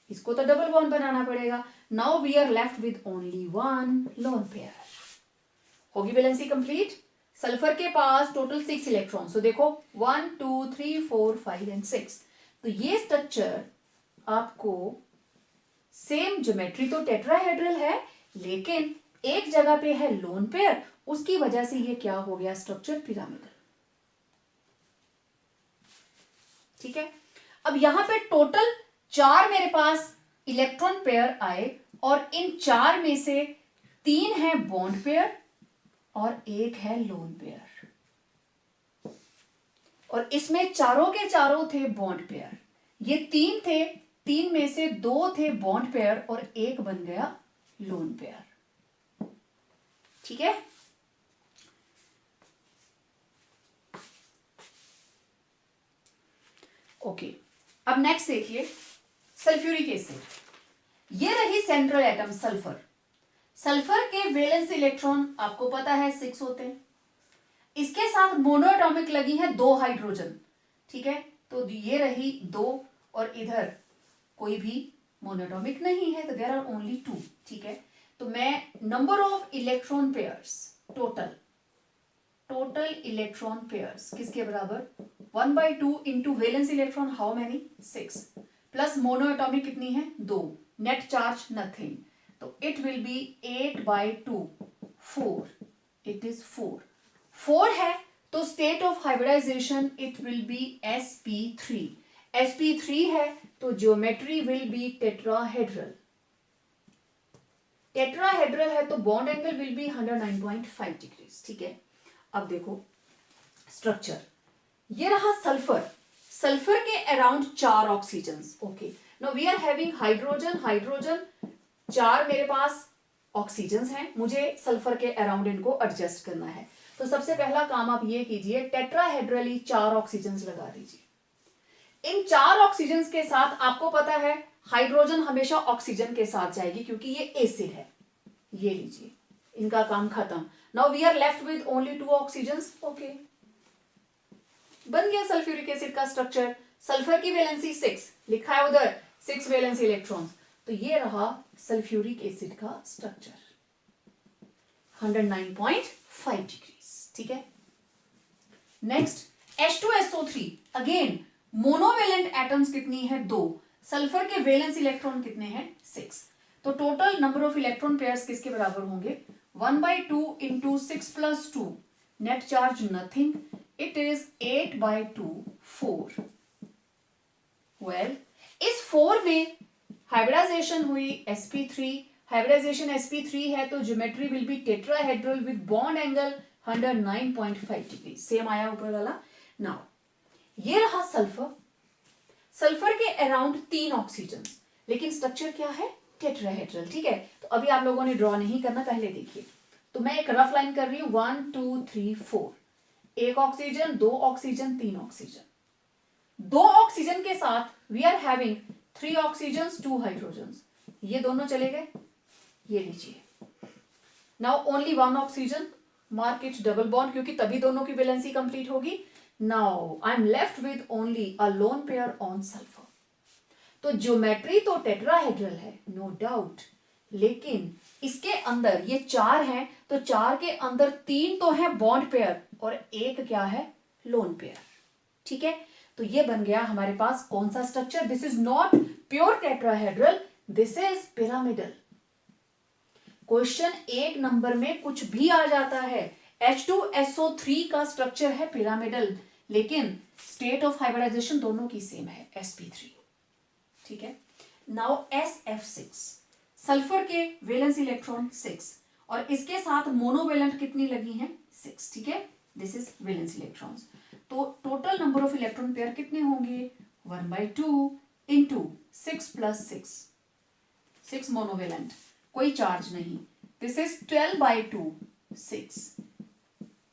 इसको तो डबल बॉन्ड बनाना पड़ेगा। Now we are left with only 1 lone pair. होगी वैलेंसी कंप्लीट। सल्फर के पास टोटल 6 इलेक्ट्रॉन, तो देखो 1 2 3 4 5 एंड 6, तो ये स्ट्रक्चर आपको सेम ज्योमेट्री तो टेट्राहेड्रल है, लेकिन एक जगह पे है लोन पेयर, उसकी वजह से ये क्या हो गया, स्ट्रक्चर पिरामिडल। ठीक है, अब यहां पे टोटल 4 मेरे पास इलेक्ट्रॉन पेयर आए, और इन 4 में से 3 है बॉन्ड पेयर और 1 है लोन पेयर, और इसमें चारों के चारों थे बॉन्ड पेयर। ये 3 थे, 3 में से 2 थे बॉन्ड पेयर और 1 बन गया लोन पेयर। ठीक है, ओके, अब नेक्स्ट देखिए सल्फ्यूरिक एसिड। ये रही सेंट्रल एटम सल्फर। सल्फर के वैलेंस इलेक्ट्रॉन आपको पता है 6 होते हैं, इसके साथ मोनोएटॉमिक लगी है 2 हाइड्रोजन। ठीक है, तो ये रही 2, और इधर कोई भी मोनोएटॉमिक नहीं है, तो देयर आर ओनली 2। ठीक है, तो मैं number of electron pairs, total electron pairs किसके बराबर, 1/2 into valence electron how many 6, plus monoatomic कितनी है 2, नेट चार्ज नथिंग, तो it will be 8/2, 4, it is 4 है, तो state of hybridisation it will be sp3। sp3 है तो geometry will be tetrahedral. Tetrahedral है तो bond angle will be 109.5 degrees. ठीक है, अब देखो स्ट्रक्चर, ये रहा सल्फर। सल्फर के around 4 oxygens. Okay, now we are having hydrogen, 4 मेरे पास ऑक्सीजन्स हैं, मुझे सल्फर के अराउंड इनको एडजस्ट करना है। तो सबसे पहला काम आप ये कीजिए, टेट्राहेड्रली 4 ऑक्सीजन्स लगा दीजिए। इन 4 ऑक्सीजन्स के साथ आपको पता है हाइड्रोजन हमेशा ऑक्सीजन के साथ जाएगी, क्योंकि ये एसिड है। ये लीजिए, इनका काम खत्म। Now we are left with only 2 oxygens. Okay, बन गया सल्फ्यूरिक एसिड का स्ट्रक्चर। सल्फर की वैलेंसी 6 लिखा है उधर, 6 वैलेंस इलेक्ट्रॉन्स, तो ये रहा सल्फ्यूरिक एसिड का स्ट्रक्चर 109.5 डिग्रीज। ठीक है, next H2SO3, again monovalent atoms कितनी है 2, सल्फर के वैलेंस इलेक्ट्रॉन कितने हैं 6, तो total number of electron pairs किसके बराबर होंगे, 1/2 into 6 + 2, net charge nothing, it is 8/2, 4। Well, इस 4 में हाइब्रिडाइजेशन हुई sp3, हाइब्रिडाइजेशन sp3 है तो geometry will be tetrahedral with bond angle 109.5 degree, same आया ऊपर वाला। नाउ ये रहा सल्फर। सल्फर के अराउंड 3 ऑक्सीजन, लेकिन स्ट्रक्चर क्या है, टेट्राहेड्रल। ठीक है, तो अभी आप लोगों ने ड्रॉ नहीं करना, पहले देखिए। तो मैं एक रफ लाइन कर रही हूं, 1 2 3 4, 1 ऑक्सीजन, 2 ऑक्सीजन, 3 ऑक्सीजन। 2 ऑक्सीजन के साथ we are having 3 oxygen, 2 hydrogen, ये दोनों चले गए, ये लीजिए। Now only 1 oxygen, mark it double bond, क्योंकि तभी दोनों की वैलेंसी कंप्लीट होगी। Now I am left with only a lone pair on sulphur. तो ज्योमेट्री तो टेट्राहेड्रल है, नो डाउट, लेकिन इसके अंदर ये 4 हैं, तो 4 के अंदर 3 तो है बॉन्ड पेयर और एक क्या है, लोन पेयर। ठीक है, तो ये बन गया हमारे पास कौन सा structure, this is not pure tetrahedral, this is pyramidal. Question 1 number में कुछ भी आ जाता है, H2SO3 का स्ट्रक्चर है पिरामिडल, लेकिन स्टेट ऑफ हाइब्रिडाइजेशन दोनों की सेम है, sp3। ठीक है, नाउ SF6, सल्फर के वैलेंस इलेक्ट्रॉन 6 और इसके साथ मोनोवेलेंट कितनी लगी हैं, 6। ठीक है, दिस इज वैलेंस इलेक्ट्रॉन्स। तो total number of electron pair कितने होंगे, 1/2 इंटू 6 प्लस 6 मोनोवेलेंट, कोई चार्ज नहीं, दिस इज 12/2 6।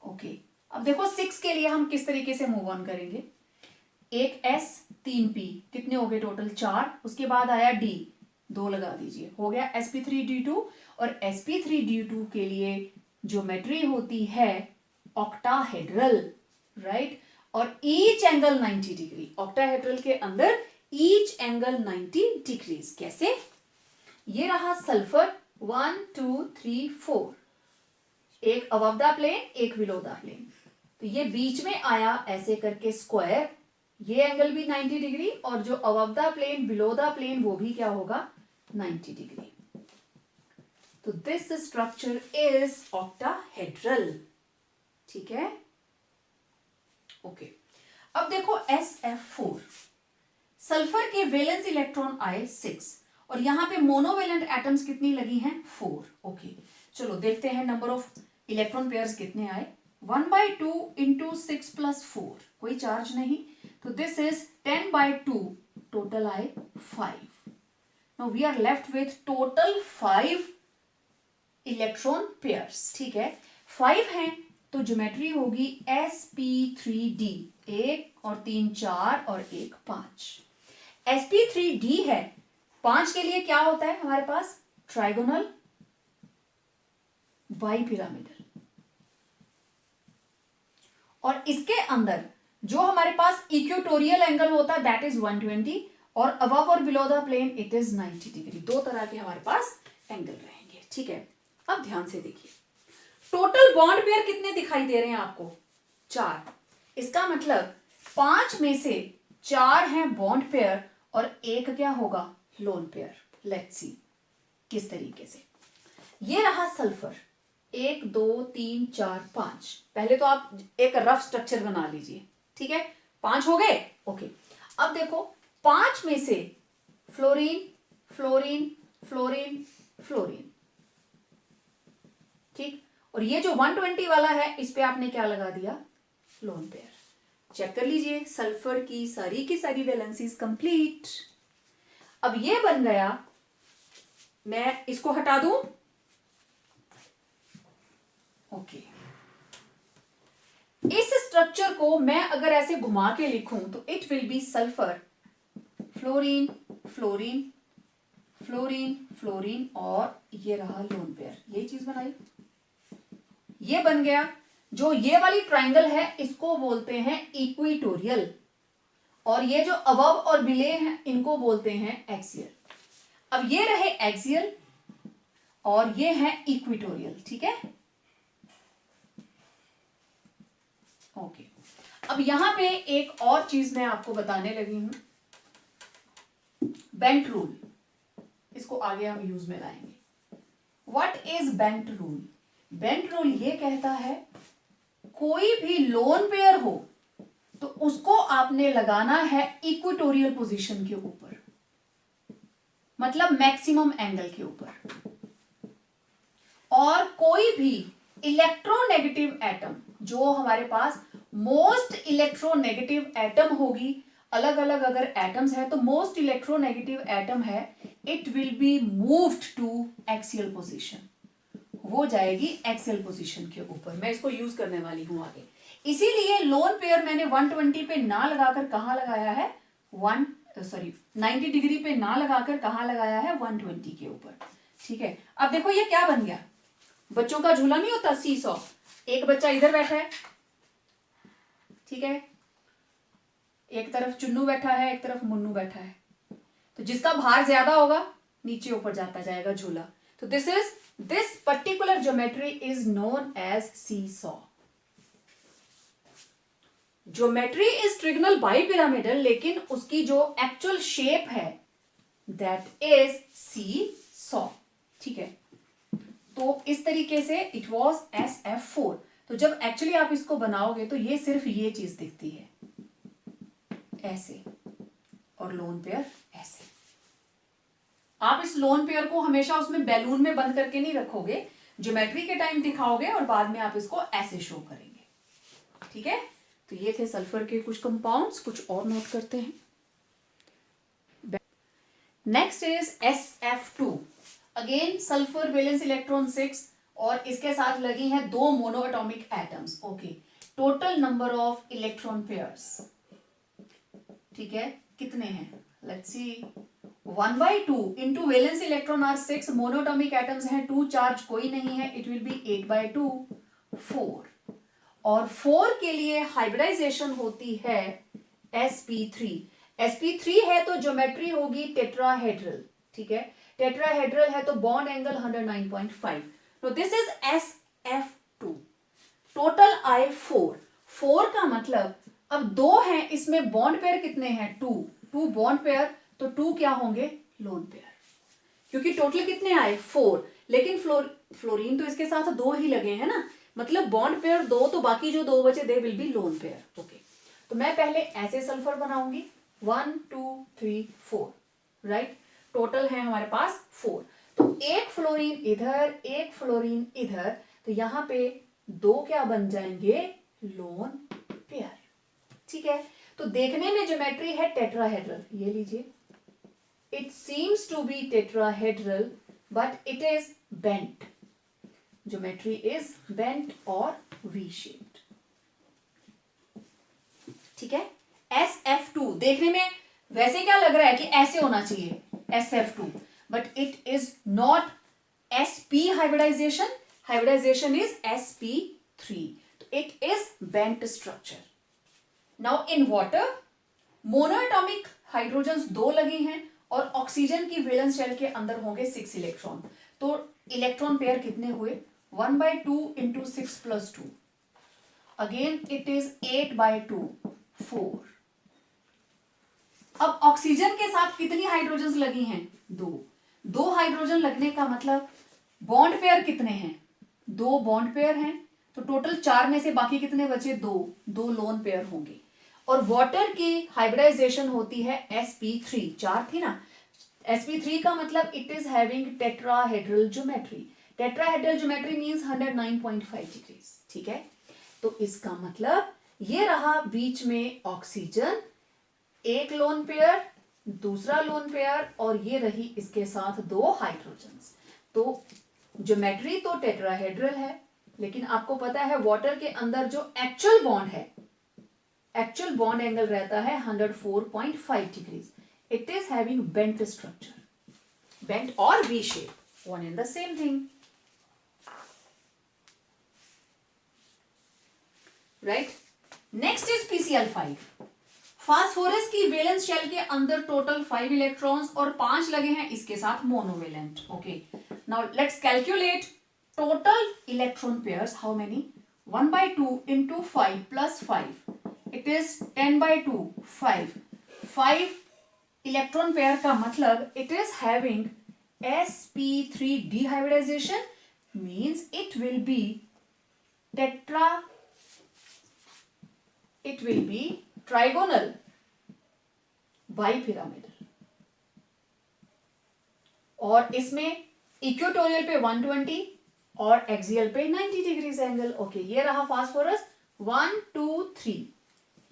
ओके, अब देखो 6 के लिए हम किस तरीके से मूव ऑन करेंगे, एक S 3 P, कितने हो गए टोटल 4, उसके बाद आया D, 2 लगा दीजिए, हो गया sp3d2। और sp3d2 के लिए ज्योमेट्री होती है ऑक्टाहेड्रल, राइट, और ईच एंगल 90 डिग्री, ऑक्टाहेड्रल के अंदर ईच एंगल 90 डिग्रीज। कैसे, ये रहा सल्फर 1 2 3 4, एक अबव द प्लेन एक बिलो द प्लेन, तो ये बीच में आया ऐसे करके स्क्वायर, ये एंगल भी 90 डिग्री और जो above the plane below the plane वो भी क्या होगा, 90 डिग्री। तो दिस स्ट्रक्चर इज ऑक्टाहेड्रल। ठीक है, ओके, अब देखो SF4, सल्फर के वैलेंस इलेक्ट्रॉन आए 6 और यहां पे मोनोवेलेंट एटम्स कितनी लगी हैं, 4। ओके, चलो देखते हैं नंबर ऑफ इलेक्ट्रॉन पेयर्स कितने आए, 1/2 इंटू 6 प्लस 4, कोई चार्ज नहीं, तो दिस इज 10/2, टोटल आए 5। Now we are left with total 5 electron pairs. ठीक है, 5 हैं तो ज्योमेट्री होगी sp3d, 1 और 3 4 और 1 5। sp3d है, 5 के लिए क्या होता है हमारे पास, ट्राइगोनल बाइपिरामिडल, और इसके अंदर जो हमारे पास इक्वेटोरियल एंगल होता है दैट इज 120 और अबव और below the plane it is 90 degree. 2 तरह के हमारे पास एंगल रहेंगे। ठीक है, अब ध्यान से देखिए, टोटल बॉन्ड पेयर कितने दिखाई दे रहे हैं आपको, 4। इसका मतलब 5 में से 4 हैं बॉन्ड पेयर और एक क्या होगा, लोन पेयर। लेट्स सी किस तरीके से, ये रहा सल्फर 1 2 3 4 5, पहले तो आप एक रफ स्ट्रक्चर बना लीजिए। ठीक है, 5 हो गए, ओके। अब देखो 5 में से फ्लोरीन फ्लोरीन फ्लोरीन फ्लोरीन, ठीक, और ये जो 120 वाला है इस पे आपने क्या लगा दिया, लोन पेयर। चेक कर लीजिए, सल्फर की सारी वैलेंसीज कंप्लीट। अब ये बन गया, मैं इसको हटा दूं, ओके। इस स्ट्रक्चर को मैं अगर ऐसे घुमा के लिखूं तो it will B sulphur fluorine fluorine fluorine fluorine और ये रहा लोन पेयर, ये चीज बनाई, ये बन गया। जो ये वाली ट्राइंगल है इसको बोलते हैं इक्वेटोरियल और ये जो अबव और बिले हैं इनको बोलते हैं एक्सियल। अब ये रहे एक्सियल और ये है इक्वेटोरियल। ठीक है, ओके। अब यहां पे एक और चीज मैं आपको बताने लगी हूं, बेंट रूल, इसको आगे हम यूज में लाएंगे। What is bent rule? Bent rule ये कहता है कोई भी लोन पेयर हो तो उसको आपने लगाना है इक्वेटोरियल पोजीशन के ऊपर, मतलब मैक्सिमम एंगल के ऊपर, और कोई भी इलेक्ट्रोनेगेटिव एटम जो हमारे पास मोस्ट इलेक्ट्रोनेगेटिव एटम होगी, अलग अलग अगर एटम्स है तो मोस्ट इलेक्ट्रोनेगेटिव एटम है, it will be moved to axial position, वो जाएगी एक्सियल पोजीशन के ऊपर। मैं इसको यूज करने वाली हूं आगे, इसीलिए लोन पेयर मैंने 120 पे ना लगाकर कहां लगाया है, 90 डिग्री पे ना लगाकर कहां लगाया है, 120 के ऊपर। ठीक है, अब देखो ये क्या बन गया, बच्चों का झूला नहीं होता सीसॉ, एक बच्चा इधर बैठा है, ठीक है, एक तरफ चुन्नू बैठा है एक तरफ मुन्नू बैठा है, तो जिसका भार ज्यादा होगा नीचे ऊपर जाता जाएगा झूला। तो this particular geometry is known as seesaw. Geometry is trigonal bipyramidal, लेकिन उसकी जो एक्चुअल शेप है दैट इज सी सॉ। ठीक है, तो इस तरीके से इट वॉज SF4। तो जब एक्चुअली आप इसको बनाओगे तो ये सिर्फ ये चीज दिखती है ऐसे, और लोन पेयर ऐसे। आप इस लोन पेयर को हमेशा उसमें बैलून में बंद करके नहीं रखोगे, ज्योमेट्री के टाइम दिखाओगे और बाद में आप इसको ऐसे शो करेंगे। ठीक है, तो ये थे सल्फर के कुछ कंपाउंड्स, कुछ और नोट करते हैं। Next is SF2। Again sulphur valence electron 6 और इसके साथ लगी हैं 2 monoatomic atoms. Okay, total number of electron pairs, ठीक है, कितने हैं? Let's see, 1/2 into valence electron are 6, monoatomic atoms हैं 2, चार्ज कोई नहीं है, इट विल बी 8/2 4। और 4 के लिए हाइब्रिडाइजेशन होती है sp3। sp3 है तो ज्योमेट्री होगी टेट्राहेड्रल। ठीक है, टेट्राहेड्रल है तो बॉन्ड एंगल 109.5। तो दिस इज SF2। टोटल आए 4 का मतलब अब 2 हैं, इसमें बॉन्ड पेयर कितने हैं? 2 बॉन्ड पेयर, तो 2 क्या होंगे? Lone pair. क्योंकि टोटल कितने आए? 4, लेकिन फ्लोरीन तो इसके साथ 2 ही लगे हैं ना, मतलब बॉन्ड पेयर 2, तो बाकी जो 2 बचे they will be lone pair. Okay, तो मैं पहले ऐसे सल्फर बनाऊंगी 1 2 3 4, राइट। टोटल है हमारे पास 4, तो एक फ्लोरीन इधर, एक फ्लोरीन इधर, तो यहां पे 2 क्या बन जाएंगे? Loan pair. ठीक है, तो देखने में ज्योमेट्री है टेट्राहेड्रल, ये लीजिए, it seems to be tetrahedral but it is bent. Geometry is bent और वी शेप्ड। ठीक है, SF2 देखने में वैसे क्या लग रहा है कि ऐसे होना चाहिए SF2, but it is not sp hybridisation, hybridisation is sp3, तो it is bent structure. Now in water monoatomic hydrogens 2 लगे हैं और ऑक्सीजन की वैलेंस शेल के अंदर होंगे 6 इलेक्ट्रॉन, तो इलेक्ट्रॉन पेयर कितने हुए? 1/2 इंटू 6 + 2, अगेन इट इज 8/2 4। अब ऑक्सीजन के साथ कितनी हाइड्रोजन्स लगी हैं? 2 हाइड्रोजन लगने का मतलब बॉन्ड पेयर कितने हैं? 2 बॉन्ड पेयर हैं, तो टोटल 4 में से बाकी कितने बचे? 2 लोन पेयर होंगे। और वाटर की हाइब्रिडाइजेशन होती है sp3, 4 थी ना, sp3 का मतलब it is having tetrahedral geometry. Tetrahedral geometry means 109.5 degree. ठीक है, तो इसका मतलब ये रहा बीच में ऑक्सीजन, एक लोन पेयर, दूसरा लोन पेयर, और ये रही इसके साथ 2 हाइड्रोजन्स। तो ज्योमेट्री तो टेट्राहेड्रल है, लेकिन आपको पता है वाटर के अंदर जो एक्चुअल बॉन्ड है, एक्चुअल बॉन्ड एंगल रहता है 104.5 degree. It is having bent structure, bent और V shape, one and the same thing, right. Next is PCl5। Phosphorus की वैलेंस शेल के अंदर टोटल 5 इलेक्ट्रॉन्स और 5 लगे हैं इसके साथ monovalent. Okay, now let's calculate total electron pairs. How many? 1/2 into 5 + 5, it is 10/2 5 electron pair का मतलब it is having sp3 d hybridisation, means it will be trigonal bipyramidal, और इसमें इक्वेटोरियल पे 120 और एक्सियल पे 90 डिग्रीज एंगल। ओके, ये रहा phosphorus 1 2 3,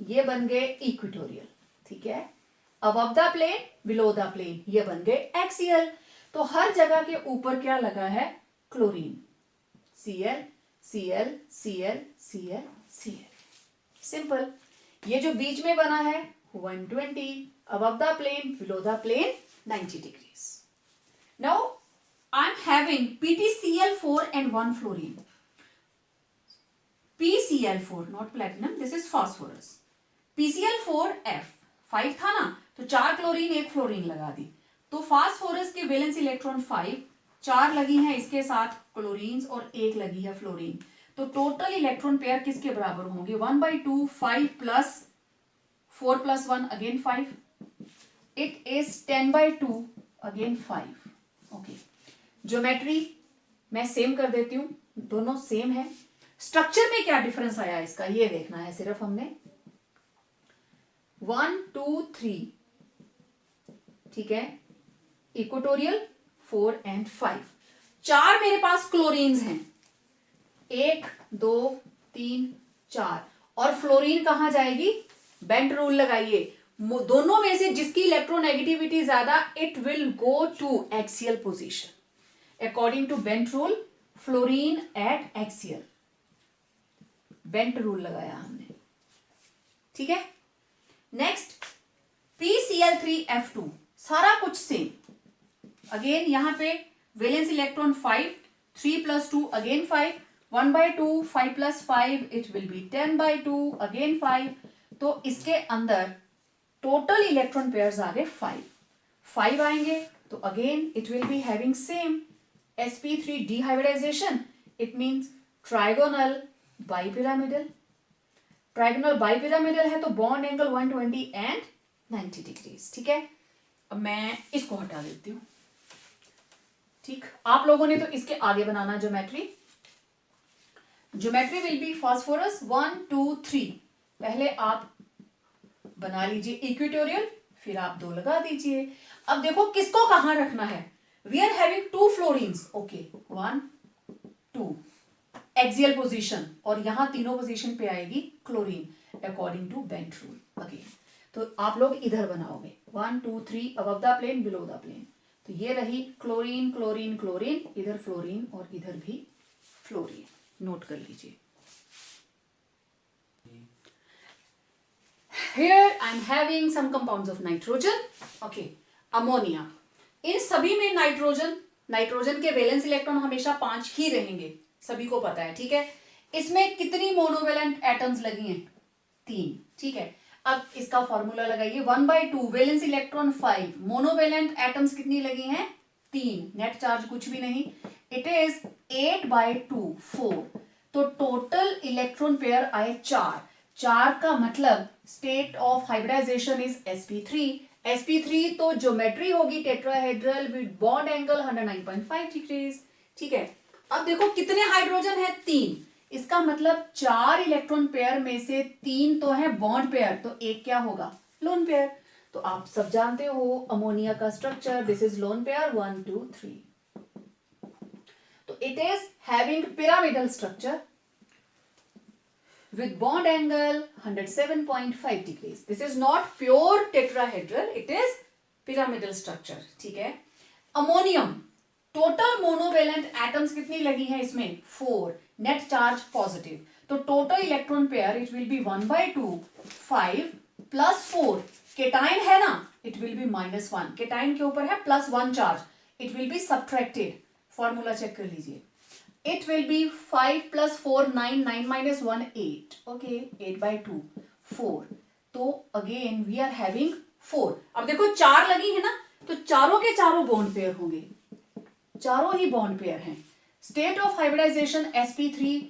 ये बन गए इक्वेटोरियल। ठीक है, above the plane, below the plane, ये बन गए एक्सियल। तो हर जगह के ऊपर क्या लगा है? Chlorine, Cl Cl Cl Cl Cl, simple. ये जो बीच में बना है 120, above the plane, below the plane 90 degrees. Now I am having PtCl4 and 1 fluorine. PCl4, not platinum, this is phosphorus. PCl4F 5 था ना, तो तो 4 क्लोरीन 1 फ्लोरीन लगा दी, तो फास्फोरस की वैलेंस इलेक्ट्रॉन 5, 4 लगी हैं इसके साथ क्लोरीन्स और 1 लगी है फ्लोरीन, तो टोटल इलेक्ट्रॉन पेयर किसके बराबर होंगे? 1/2 5 plus 4 plus 1 again 5, it is 10/2 again 5। Okay, geometry मैं सेम कर देती हूं, दोनों सेम है। स्ट्रक्चर में क्या डिफरेंस आया इसका ये देखना है सिर्फ हमने। 1 2 3, ठीक है, इक्वेटोरियल 4 एंड 5, 4 मेरे पास क्लोरीन्स हैं, 1 2 3 4, और फ्लोरीन कहां जाएगी? बेंट रूल लगाइए, दोनों में से जिसकी इलेक्ट्रोनेगेटिविटी ज्यादा it will go to axial position according to bent rule. Fluorine at axial, bent rule लगाया हमने, ठीक है। नेक्स्ट PCl3F2, सारा कुछ सेम, अगेन यहां पे valence electron 5, 3 plus 2 again 5, 1/2 5 plus 5 it will B 10/2 again 5, तो इसके अंदर टोटल इलेक्ट्रॉन पेयर्स आ गए 5 आएंगे, तो again it will be having same sp3 d hybridisation, it means trigonal bipyramidal. Trigonal bipyramidal है तो बॉन्ड एंगल 120 एंड 90 डिग्रीज, ठीक है। अब मैं इसको हटा देती हूं, ठीक। आप लोगों ने तो इसके आगे बनाना geometry. Geometry will be phosphorus 1 2 3, पहले आप बना लीजिए इक्वेटोरियल, फिर आप 2 लगा दीजिए। अब देखो किसको कहां रखना है, we are having 2 fluorines, okay 1 2 axial position, और यहां तीनों पोजीशन पे आएगी chlorine according to bent rule again. तो आप लोग इधर बनाओगे 1 2 3 above the plane below the plane, तो ये रही क्लोरीन क्लोरीन क्लोरीन, इधर फ्लोरीन और इधर भी फ्लोरीन, नोट कर लीजिए। Here I am having some compounds of nitrogen, okay, ammonia। इन सभी में नाइट्रोजन के वैलेंस इलेक्ट्रॉन हमेशा 5 ही रहेंगे, सभी को पता है, ठीक है। इसमें कितनी मोनोवेलेंट एटम्स लगी हैं? 3, ठीक है। अब इसका फॉर्मूला लगाइए, 1/2 वैलेंस इलेक्ट्रॉन 5, मोनोवेलेंट एटम्स कितनी लगी हैं? 3, नेट चार्ज कुछ भी नहीं, इट इज 8/2 4, तो टोटल इलेक्ट्रॉन पेयर आए 4 का मतलब state of hybridisation is sp3 तो ज्योमेट्री होगी tetrahedral with bond angle 109.5 degrees, ठीक है। अब देखो कितने हाइड्रोजन है? 3, इसका मतलब 4 इलेक्ट्रॉन पेयर में से 3 तो है बॉन्ड पेयर, तो एक क्या होगा? Loan pair. तो आप सब जानते हो अमोनिया का structure, this is lone pair 1 2 3, तो it is having pyramidal structure with bond angle 107.5 degrees. This is not pure tetrahedral, it is pyramidal structure, ठीक है। अमोनियम, टोटल मोनोवेलेंट एटम्स कितनी लगी हैं इसमें? 4, नेट चार्ज पॉजिटिव, तो total electron pair it will be 1/2 5 plus 4, cation है ना, it will B -1, cation के ऊपर है +1 charge, it will be subtracted, formula check कर लीजिए, it will be 5 plus 4 9 9 minus 1 8, okay 8/2 4, तो अगेन वी आर हैविंग 4। अब देखो 4 लगी है ना, तो चारों के चारों बॉन्ड पेयर होंगे, चारों ही बॉन्ड पेयर हैं। State of hybridisation sp3,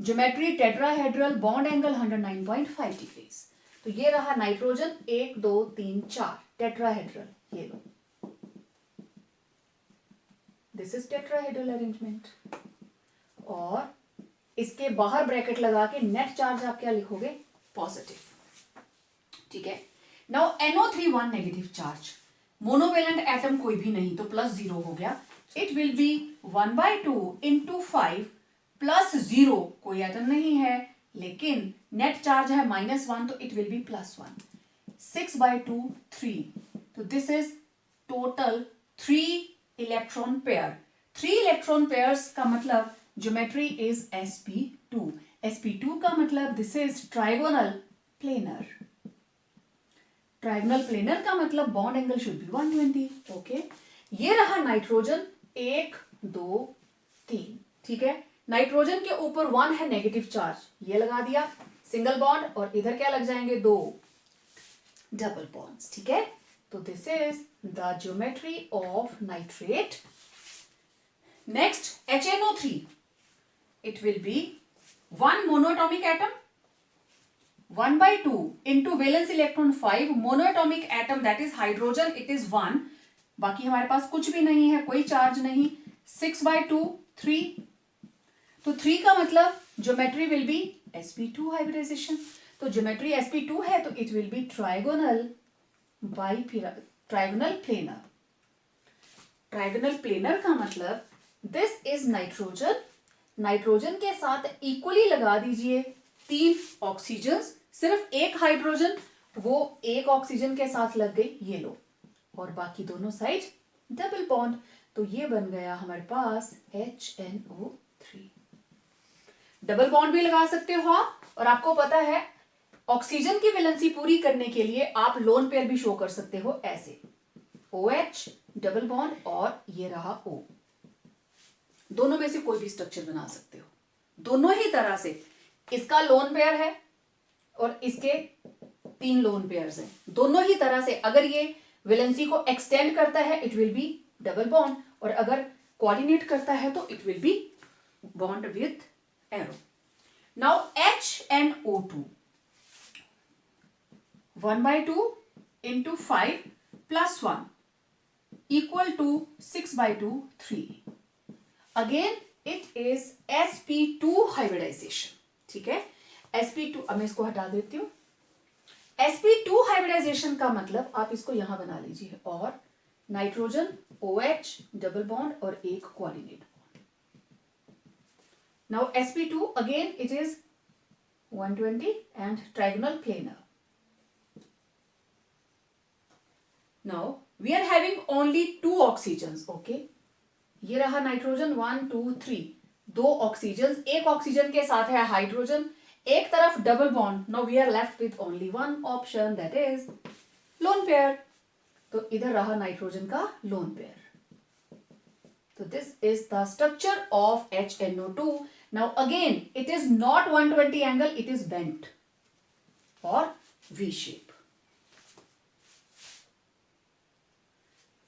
geometry tetrahedral, bond angle 109.5 degrees, तो ये रहा नाइट्रोजन 1 2 3 4 टेट्राहेड्रल, ये लो दिस इज टेट्राहेड्रल अरेंजमेंट, और इसके बाहर ब्रैकेट लगा के नेट चार्ज आप क्या लिखोगे? पॉजिटिव, ठीक है। Now NO3 1 negative charge, monovalent atom कोई भी नहीं तो +0 हो गया, it will be 1/2 into 5 plus 0, कोई एटम नहीं है लेकिन नेट चार्ज है -1, तो इट विल बी +1, 6/2 3, तो this is total 3 electron pair. 3 electron pairs का मतलब ज्योमेट्री इज sp2 का मतलब this is trigonal planar, trigonal planar का मतलब bond angle should be 120, okay. ये रहा नाइट्रोजन 1 2 3, ठीक है। नाइट्रोजन के ऊपर 1 है नेगेटिव चार्ज, ये लगा दिया सिंगल बॉन्ड, और इधर क्या लग जाएंगे 2, डबल बॉन्ड्स, ठीक है। तो this is the geometry of nitrate. Next HNO3, it will be one monoatomic atom, 1/2 into valence electron 5, monoatomic atom that is hydrogen, it is 1, बाकी हमारे पास कुछ भी नहीं है, कोई चार्ज नहीं, 6/2 3, तो 3 का मतलब geometry will be sp2 hybridization. तो ज्योमेट्री sp2 है तो it will be trigonal trigonal planar. Trigonal planar का मतलब दिस इज नाइट्रोजन, नाइट्रोजन के साथ इक्वली लगा दीजिए 3 ऑक्सीजन, सिर्फ एक हाइड्रोजन, वो एक ऑक्सीजन के साथ लग गई, ये लो, और बाकी दोनों साइड डबल बॉन्ड, तो ये बन गया हमारे पास HNO3। डबल बॉन्ड भी लगा सकते हो आप, और आपको पता है ऑक्सीजन की वैलेंसी पूरी करने के लिए आप लोन पेयर भी शो कर सकते हो ऐसे, OH डबल बॉन्ड और ये रहा O, दोनों में से कोई भी स्ट्रक्चर बना सकते हो, दोनों ही तरह से। इसका लोन पेयर है और इसके 3 लोन पेयर्स हैं, दोनों ही तरह से अगर ये वैलेंसी को एक्सटेंड करता है it will B double bond, और अगर कोऑर्डिनेट करता है तो it will B bond with arrow. Now HNO2 1/2 into 5 plus 1 equal to 6/2 3, again it is sp2 hybridization, ठीक है। sp2, अब मैं इसको हटा देती हूं। sp2 हाइब्रिडाइजेशन का मतलब आप इसको यहां बना लीजिए, और नाइट्रोजन OH डबल बॉन्ड और एक coordinate bond. Now sp2 again it is 120 and trigonal planar. Now we are having only 2 oxygens, okay, ये रहा नाइट्रोजन 1 2 3, 2 ऑक्सीजन, एक ऑक्सीजन के साथ है हाइड्रोजन, एक तरफ double bond. Now we are left with only 1 option that is lone pair, तो इधर रहा नाइट्रोजन का लोन पेयर। तो this is the structure of HNO2। Now again it is not 120 angle, it is bent और V shape.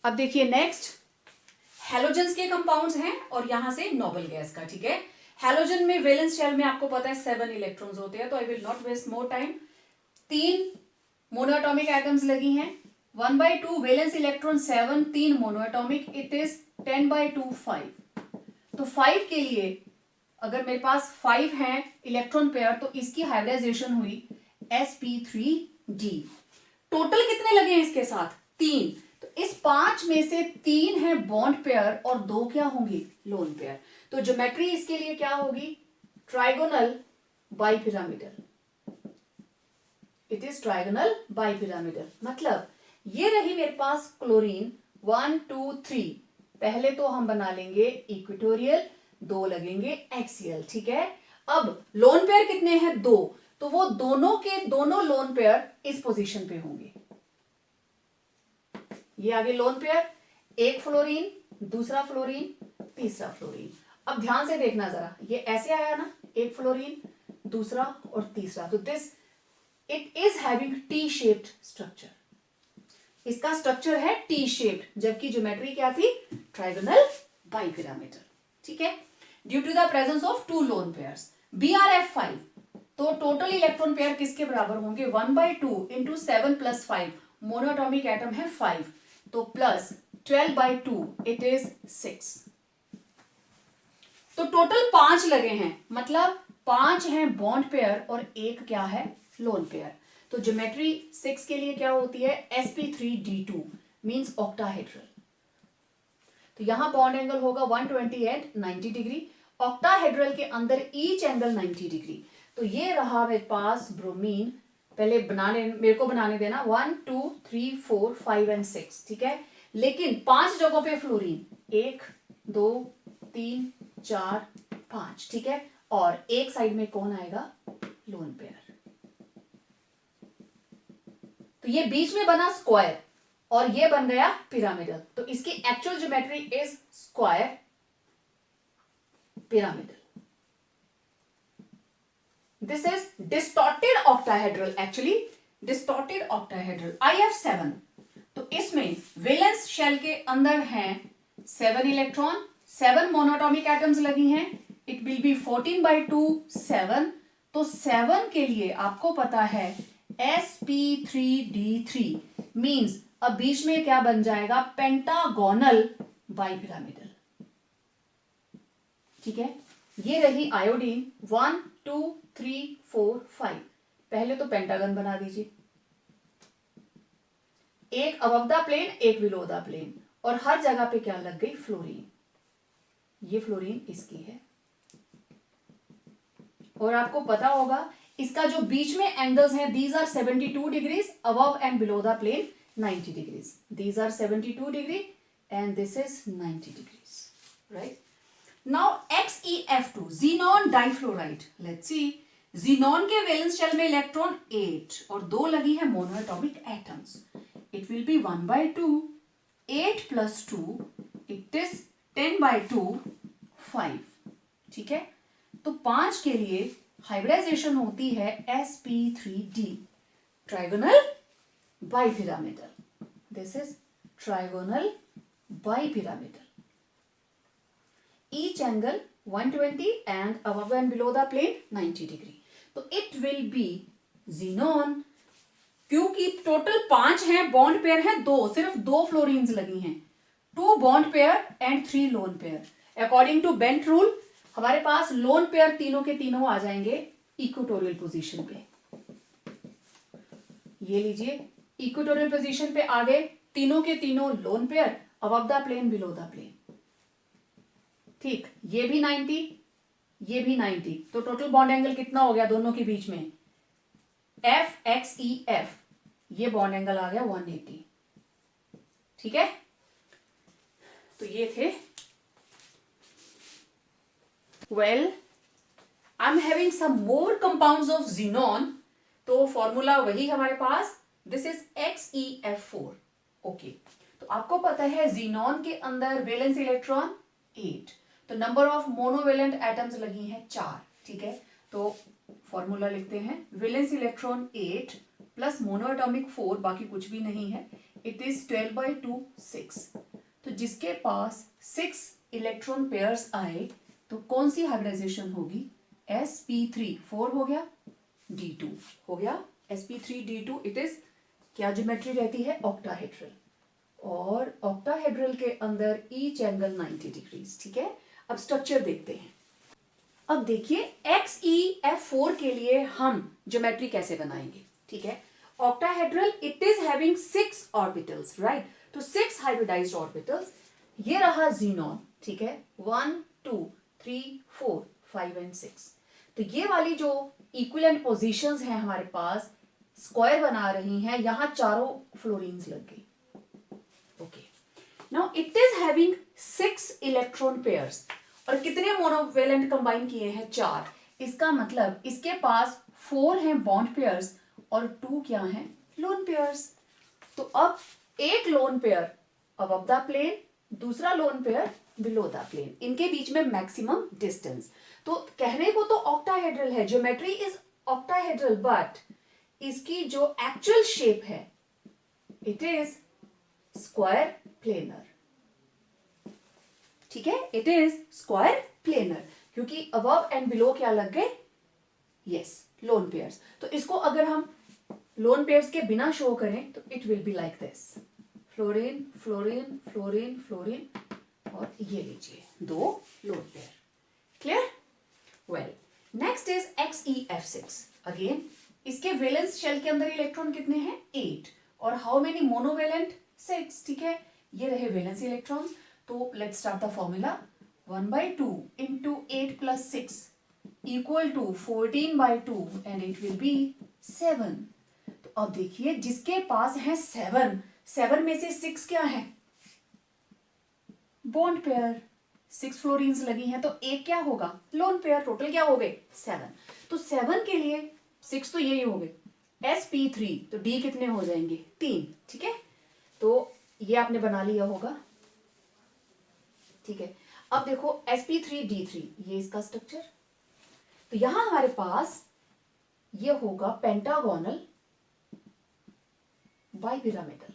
अब देखिए next halogens के compounds हैं और यहां से नोबल गैस का, ठीक है। हैलोजन में वैलेंस शेल में आपको पता है 7 इलेक्ट्रॉन्स होते हैं, तो I will not waste more time. 3 monoatomic atoms लगी हैं, 1/2 valence electron 7, 3 monoatomic, it is 10/2 5। तो 5 के लिए अगर मेरे पास 5 है इलेक्ट्रॉन पेयर, तो इसकी हाइब्रिडाइजेशन हुई sp3d। टोटल कितने लगे हैं इसके साथ? 3। तो इस 5 में से 3 है बॉन्ड पेयर और 2 क्या होंगी? Loan pair. तो ज्योमेट्री इसके लिए क्या होगी? Trigonal bipyramidal. It is trigonal bipyramidal. मतलब ये रही मेरे पास क्लोरीन 1 2 3। पहले तो हम बना लेंगे इक्वेटोरियल, 2 लगेंगे एक्सियल, ठीक है। अब लोन पेयर कितने हैं? 2। तो वो दोनों के दोनों लोन पेयर इस पोजीशन पे होंगे। ये आगे लोन पेयर, एक फ्लोरीन, दूसरा फ्लोरीन, तीसरा फ्लोरीन। अब ध्यान से देखना जरा, ये ऐसे आया ना, एक फ्लोरीन, दूसरा और तीसरा। तो this it is having T shaped structure. इसका स्ट्रक्चर है टी शेप्ड, जबकि ज्योमेट्री क्या थी? ट्राइगोनल बाइपिरामिडल, ठीक है। Due to the presence of 2 lone pairs. BRF5, तो टोटल इलेक्ट्रॉन पेयर किसके बराबर होंगे? 1/2 इंटू 7 + 5, मोनोएटॉमिक एटम है 5, तो प्लस 12/2 इट इज 6। तो टोटल 5 लगे हैं, मतलब 5 हैं बॉन्ड पेयर और एक क्या है? Loan pair. तो ज्योमेट्री 6 के लिए क्या होती है? sp3d2 means octahedral. तो यहां बॉन्ड एंगल होगा 120 एट 90 डिग्री। ऑक्टाहेड्रल के अंदर ईच एंगल 90 डिग्री। तो ये रहा मेरे पास ब्रोमीन। पहले मेरे को बनाने देना 1 2 3 4 5 एंड 6, ठीक है। लेकिन 5 जगहों पे फ्लोरीन, 1 2 3 4 5, ठीक है। और एक साइड में कौन आएगा? Loan pair. तो ये बीच में बना स्क्वायर और ये बन गया पिरामिडल। तो इसकी actual geometry is square pyramidal. This is distorted octahedral. Actually distorted octahedral IF7, तो इसमें वैलेंस शेल के अंदर हैं 7 इलेक्ट्रॉन, 7 मोनोटॉमिक एटम्स लगी हैं, इट विल बी 14/2 7। तो 7 के लिए आपको पता है sp3d3 मींस अब बीच में क्या बन जाएगा, पेंटागोनल बाइपिरामिडल। ठीक है, ये रही आयोडीन 1 2 3 4 5। पहले तो पेंटागन बना दीजिए, एक अबव द प्लेन एक बिलो द प्लेन, और हर जगह पे क्या लग गई, फ्लोरीन। ये फ्लोरीन इसकी है, और आपको पता होगा इसका जो बीच में एंगल्स हैं, these are 72 degrees above and below the plane 90 degrees, these are 72 degree and this is 90 degrees, right. Now XeF2 xenon difluoride, let's see. xenon के वैलेंस शेल में इलेक्ट्रॉन 8 और 2 लगी है monoatomic atoms, it will be 1/2 8 + 2 it is 10/2 5। ठीक है, तो 5 के लिए हाइब्रिडाइजेशन होती है sp3d, trigonal bipyramidal. This is trigonal bipyramidal, each angle 120 and above and below the plane 90 degree. तो it will be xenon, क्योंकि टोटल 5 हैं, बॉन्ड पेयर हैं 2, सिर्फ 2 फ्लोरीन्स लगी हैं, 2 bond pair and 3 lone pair. According to bent rule हमारे पास lone pair तीनों के तीनों आ जाएंगे इक्वेटोरियल पोजीशन पे। ये लीजिए, इक्वेटोरियल पोजीशन पे आ गए तीनों के तीनों lone pair, above the plane below the plane. ठीक, ये भी 90, ये भी 90, तो टोटल बॉन्ड एंगल कितना हो गया दोनों के बीच में, FXEF, ये बॉन्ड एंगल आ गया 180। ठीक है, तो ये थे। Well, I am having some more compounds of xenon, तो फॉर्मूला वही हमारे पास, दिस इज XeF4। ओके, तो आपको पता है xenon के अंदर वैलेंस इलेक्ट्रॉन 8, तो नंबर ऑफ मोनोवेलेंट एटम्स लगी हैं 4। ठीक है, तो फॉर्मूला लिखते हैं, वैलेंस इलेक्ट्रॉन 8 प्लस मोनोएटॉमिक 4, बाकी कुछ भी नहीं है, इट इज 12/2 6। तो जिसके पास 6 इलेक्ट्रॉन पेयर्स आए तो कौन सी हाइब्रिडाइजेशन होगी, sp3 4 हो गया, d2 हो गया, sp3d2। इट इज क्या ज्योमेट्री रहती है, ऑक्टाहेड्रल, और ऑक्टाहेड्रल के अंदर ईच एंगल 90 डिग्रीज। ठीक है, अब स्ट्रक्चर देखते हैं। अब देखिए XeF4 के लिए हम ज्योमेट्री कैसे बनाएंगे। ठीक है, octahedral, it is having 6 orbitals, right, तो 6 हाइब्रिडाइज्ड ऑर्बिटल्स। ये रहा xenon, ठीक है, 1 2 3 4 5 एंड 6। तो ये वाली जो इक्विवेलेंट पोजीशंस हैं हमारे पास, स्क्वायर बना रही हैं, यहां चारों फ्लोरीन्स लग गई। Okay, now it is having 6 electron pairs, और कितने मोनोवेलेंट कंबाइन किए हैं, 4। इसका मतलब इसके पास 4 हैं बॉन्ड पेयर्स और 2 क्या हैं, लोन पेयर्स। तो अब एक lone pair above the plane, दूसरा lone pair below the plane, इनके बीच में मैक्सिमम डिस्टेंस। तो कहने को तो ऑक्टाहेड्रल है, ज्योमेट्री इज ऑक्टाहेड्रल, बट इसकी जो एक्चुअल शेप है इट इज स्क्वायर प्लेनर। ठीक है, इट इज स्क्वायर प्लेनर, क्योंकि अबव एंड बिलो क्या लग गए, यस, लोन पेयर्स। तो इसको अगर हम लोन पेयर्स के बिना शो करें तो it will be like this, fluorine fluorine fluorine fluorine, और ये लीजिए 2 lone pair. Clear? Well, next is XeF6। Again इसके वैलेंस शेल के अंदर इलेक्ट्रॉन कितने हैं, 8, और हाउ मेनी मोनोवेलेंट, 6। ठीक है, ये रहे वैलेंस इलेक्ट्रॉन्स। तो let's start the formula, 1/2 into 8 + 6 equal to 14/2 and it will be 7। तो अब देखिए जिसके पास है 7 में से 6 क्या है, बॉन्ड पेयर, 6 फ्लोरीन्स लगी हैं, तो एक क्या होगा, लोन पेयर। टोटल क्या हो गए, 7। तो 7 के लिए 6 तो यही हो गए, sp3, तो d कितने हो जाएंगे, 3। ठीक है, तो ये आपने बना लिया होगा। ठीक है, अब देखो sp3d3, ये इसका स्ट्रक्चर। तो यहां हमारे पास ये होगा पेंटागोनल बाइपिरामिडल।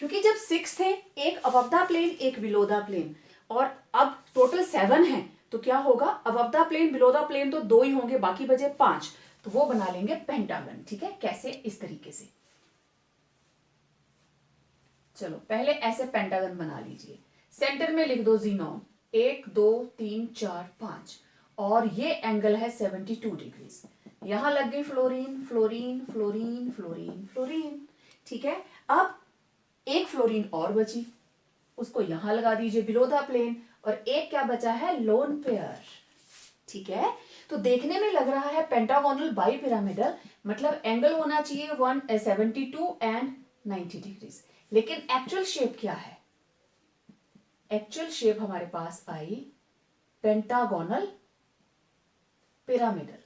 क्योंकि जब 6 थे, एक अबव द प्लेन एक बिलो द प्लेन, और अब टोटल 7 है, तो क्या होगा, above the plane below the plane तो 2 ही होंगे, बाकी बचे 5, तो वो बना लेंगे पेंटागन। ठीक है, कैसे, इस तरीके से। चलो पहले ऐसे पेंटागन बना लीजिए। सेंटर में लिख दो ज़ीनॉन, 1 2 3 4 5, और ये एंगल है 72 डिग्रीज। यहां लग गई fluorine fluorine fluorine fluorine fluorine. ठीक है, अब एक फ्लोरीन और बची, उसको यहां लगा दीजिए बिलो द प्लेन, और एक क्या बचा है, लोन पेयर। ठीक है, तो देखने में लग रहा है पेंटागोनल बाइपिरामिडल, मतलब एंगल होना चाहिए 172 एंड 90 डिग्रीज, लेकिन एक्चुअल शेप क्या है, एक्चुअल शेप हमारे पास आई pentagonal pyramidal.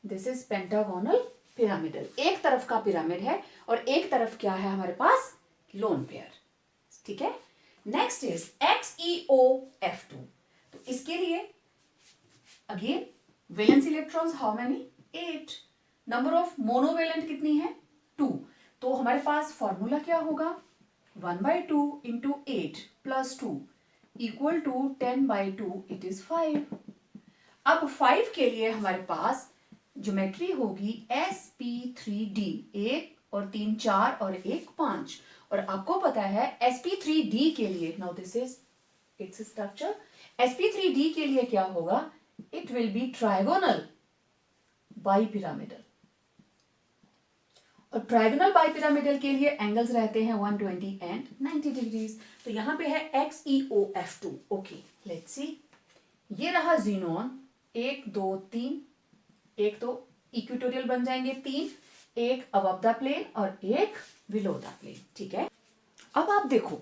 This is pentagonal pyramidal, एक तरफ का पिरामिड है और एक तरफ क्या है हमारे पास, लोन पेयर। ठीक है, नेक्स्ट इज XeOF2। तो इसके लिए again valence electrons how many, 8। Number of monovalent कितनी है, 2। तो हमारे पास फॉर्मूला क्या होगा, 1/2 into 8 plus 2 equal to 10/2, it is 5। अब 5 के लिए हमारे पास ज्योमेट्री होगी sp3d, 1 और 3 4 और 1 5, और आपको पता है sp3d के लिए, now this is its structure, sp3d के लिए क्या होगा, it will be trigonal bipyramidal, और ट्राइगोनल बाइपिरामिडल के लिए एंगल्स रहते हैं 120 एंड 90 डिग्रीज। तो यहां पे है XeOF2। ओके, लेट्स सी, ये रहा ज़ीनॉन, 1 2 3, एक तो इक्वेटोरियल बन जाएंगे 3, एक अबव द प्लेन और एक बिलो द प्लेन। ठीक है, अब आप देखो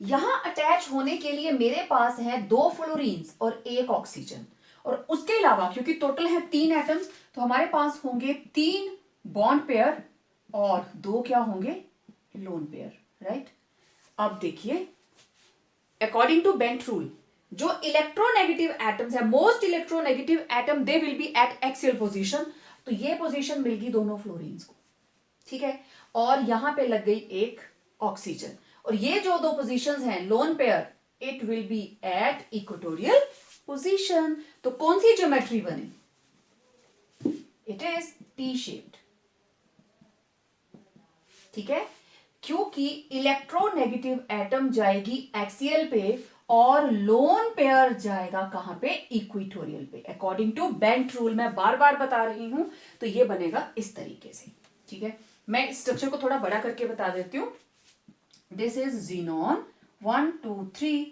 यहां अटैच होने के लिए मेरे पास है 2 फ्लोरीन्स और 1 ऑक्सीजन, और उसके अलावा क्योंकि टोटल है 3 एटम्स, तो हमारे पास होंगे 3 बॉन्ड पेयर और 2 क्या होंगे, लोन पेयर। राइट, अब देखिए अकॉर्डिंग टू बेंट रूल, जो इलेक्ट्रोनेगेटिव एटम्स है, most electronegative atom, they will be eight axial position, तो ये पोजीशन मिल गई दोनों फ्लोरीन्स को। ठीक है, और यहां पे लग गई एक ऑक्सीजन, और ये जो 2 पोजीशंस हैं lone pair, it will B eight equatorial position. तो कौन सी ज्योमेट्री बनी, इट इज टी शेप्ड। ठीक है, क्योंकि इलेक्ट्रोनेगेटिव एटम जाएगी एक्सियल पे और लोन पेयर जाएगा कहां पे, इक्वेटोरियल पे, अकॉर्डिंग टू बेंट रूल। मैं बार बार बता रही हूं, तो ये बनेगा इस तरीके से। ठीक है, मैं स्ट्रक्चर को थोड़ा बड़ा करके बता देती हूं। दिस इज ज़ीनॉन 1 2 3,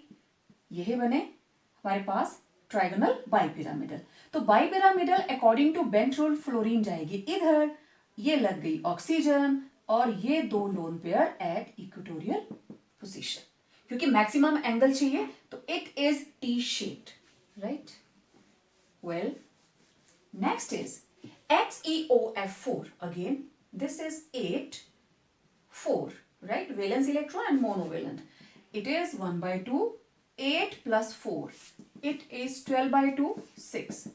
यही बने हमारे पास ट्राइगोनल बाइपिरामिडल। तो bipyramidal according to bent rule fluorine जाएगी इधर, ये लग गई ऑक्सीजन, और ये 2 lone pair at equatorial position, क्योंकि मैक्सिमम एंगल चाहिए, तो it is T shaped. Right, well next is XeOF4। Again this is 8 4, right, valence electron and monovalent, it is 1/2, 8 plus 4, it is 12/2, 6।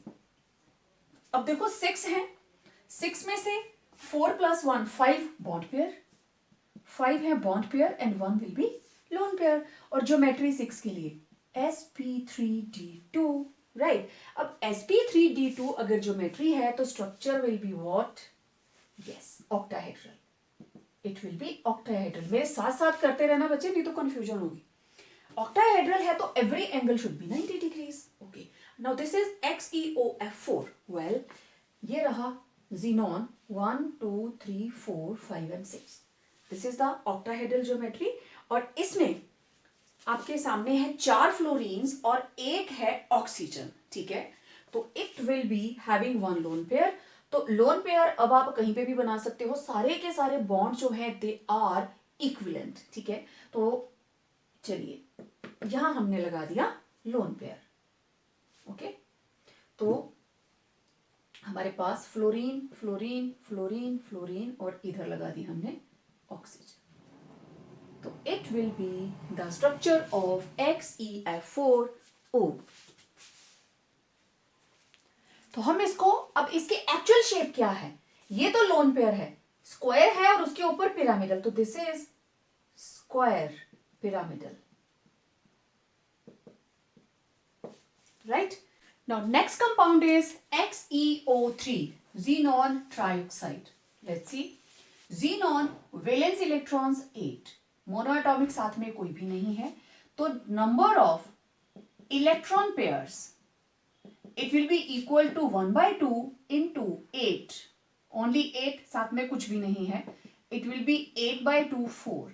अब देखो 6 है, 6 में से 4 plus 1 5 बॉन्ड पेयर, 5 है bond pair and 1 will be loan pair, और geometry 6 के लिए sp3d2। Right, अब sp3d2 अगर ज्योमेट्री है तो structure will be what, yes, octahedral, it will B octahedral. मेरे साथ साथ करते रहना बच्चे, नहीं तो कंफ्यूजन होगी। ऑक्टाहेड्रल है तो every angle should be 90 degrees. Okay, now this is XeOF4। Well, ये रहा xenon 1 2 3 4 5 and 6, this is the octahedral geometry, और इसमें आपके सामने है 4 फ्लोरीन्स और 1 है ऑक्सीजन। ठीक है, तो it will be having 1 lone pair. तो लोन पेयर अब आप कहीं पे भी बना सकते हो, सारे के सारे बॉन्ड जो है दे आर इक्विवेलेंट। ठीक है, तो चलिए यहां हमने लगा दिया लोन पेयर। ओके, तो हमारे पास फ्लोरीन फ्लोरीन फ्लोरीन फ्लोरीन, और इधर लगा दी हमने ऑक्सीजन, तो it will be the structure of XeF4O। तो हम इसको, अब इसके एक्चुअल शेप क्या है, ये तो लोन पेयर है, स्क्वायर है और उसके ऊपर पिरामिडल, तो this is square pyramidal, right? Now next compound is XeO3, xenon trioxide. Let's see. Xenon valence electrons 8, monoatomic साथ में कोई भी नहीं है, तो number of electron pairs it will be equal to 1/2 into 8, only 8, साथ में कुछ भी नहीं है, इट विल बी 8/2 4.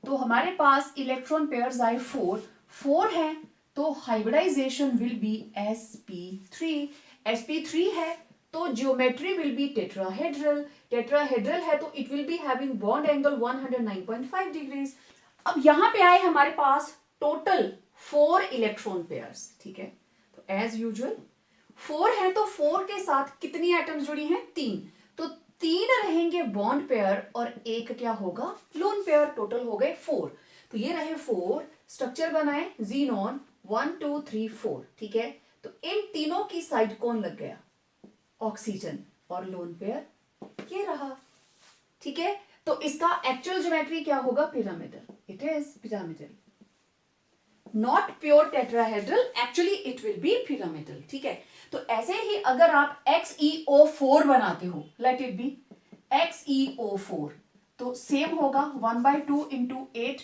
तो हमारे पास इलेक्ट्रॉन पेयर्स आए 4 है, तो hybridisation will be sp3. sp3 है तो geometry will be tetrahedral. Tetrahedral है तो it will be having bond angle 109.5 degrees. अब यहां पे आए हमारे पास टोटल 4 इलेक्ट्रॉन पेयर्स, ठीक है. तो एज यूजुअल 4 है तो 4 के साथ कितनी एटम्स जुड़ी हैं? 3. तो 3 रहेंगे बॉन्ड पेयर और एक क्या होगा? Lone pair. टोटल हो गए 4. तो ये रहे 4. स्ट्रक्चर बनाए जीनोन 1 2 3 4, ठीक है. तो इन तीनों की साइड कौन लग गया? ऑक्सीजन. और लोन पेयर ये रहा, ठीक है. तो इसका एक्चुअल ज्योमेट्री क्या होगा? Pyramidal. It is pyramidal, not pure tetrahedral, actually it will B pyramidal, ठीक है. तो ऐसे ही अगर आप XeO4 बनाते हो, लेट इट बी XeO4, तो सेम होगा 1/2 into 8,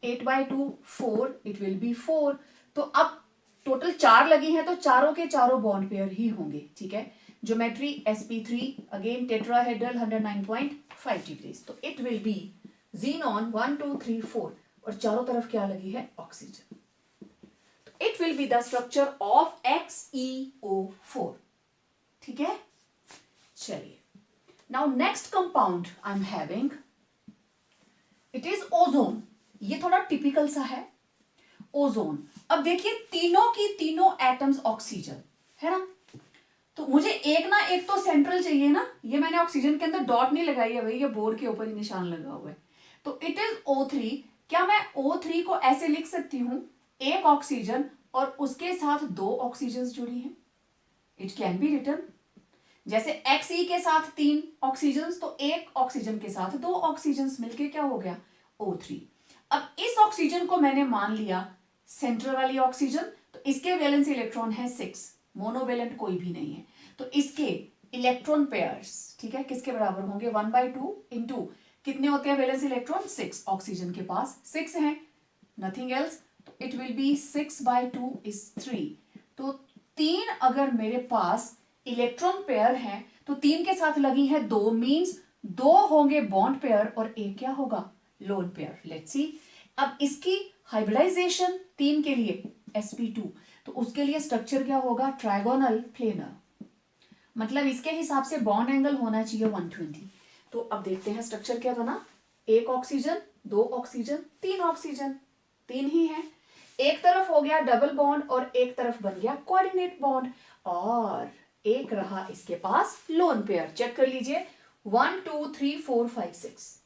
8/2 4, इट विल बी 4. तो अब टोटल 4 लगी हैं तो चारों के चारों बॉन्ड पेयर ही होंगे, ठीक है. Geometry sp3, again tetrahedral 109.5 degrees. तो इट विल बी xenon 1 2 3 4 और चारों तरफ क्या लगी है? ऑक्सीजन. तो it will be the structure of XeO4, ठीक है. चलिए, now next compound I am having, it is ozone. ये थोड़ा टिपिकल सा है, ओजोन. अब देखिए तीनों की तीनों एटम्स ऑक्सीजन है ना, तो मुझे एक ना एक तो सेंट्रल चाहिए ना. ये मैंने ऑक्सीजन के अंदर डॉट नहीं लगाई है भाई, ये बोर्ड के ऊपर ही निशान लगा हुआ है. तो इट इज O3. क्या मैं O3 को ऐसे लिख सकती हूं, एक ऑक्सीजन और उसके साथ 2 ऑक्सीजन जुड़ी हैं? इट कैन बी रिटन जैसे Xe के साथ 3 ऑक्सीजन, तो एक ऑक्सीजन के साथ 2 ऑक्सीजन मिलके क्या हो गया? O3. अब इस ऑक्सीजन को मैंने मान लिया सेंट्रल वाली ऑक्सीजन, तो इसके वैलेंस इलेक्ट्रॉन है 6, मोनोवेलेंट कोई भी नहीं है. तो इसके इलेक्ट्रॉन पेयर्स, ठीक है, किसके बराबर होंगे? 1/2 into कितने होते हैं वैलेंस इलेक्ट्रॉन? 6. ऑक्सीजन के पास 6 हैं, नथिंग एल्स. तो इट विल बी 6/2 is 3. तो 3 अगर मेरे पास इलेक्ट्रॉन पेयर है तो 3 के साथ लगी है 2, मींस 2 होंगे बॉन्ड पेयर और एक क्या होगा? Lone pair. Let's see. अब इसकी हाइब्रिडाइजेशन 3 के लिए sp2, तो उसके लिए स्ट्रक्चर क्या होगा? Trigonal planar. मतलब इसके हिसाब से बॉन्ड एंगल होना चाहिए 120. तो अब देखते हैं स्ट्रक्चर क्या बना. एक ऑक्सीजन, 2 ऑक्सीजन, 3 ऑक्सीजन, 3 ही है. एक तरफ हो गया डबल बॉन्ड और एक तरफ बन गया कोऑर्डिनेट बॉन्ड, और एक रहा इसके पास लोन पेयर. चेक कर लीजिए 1 2 3 4 5 6.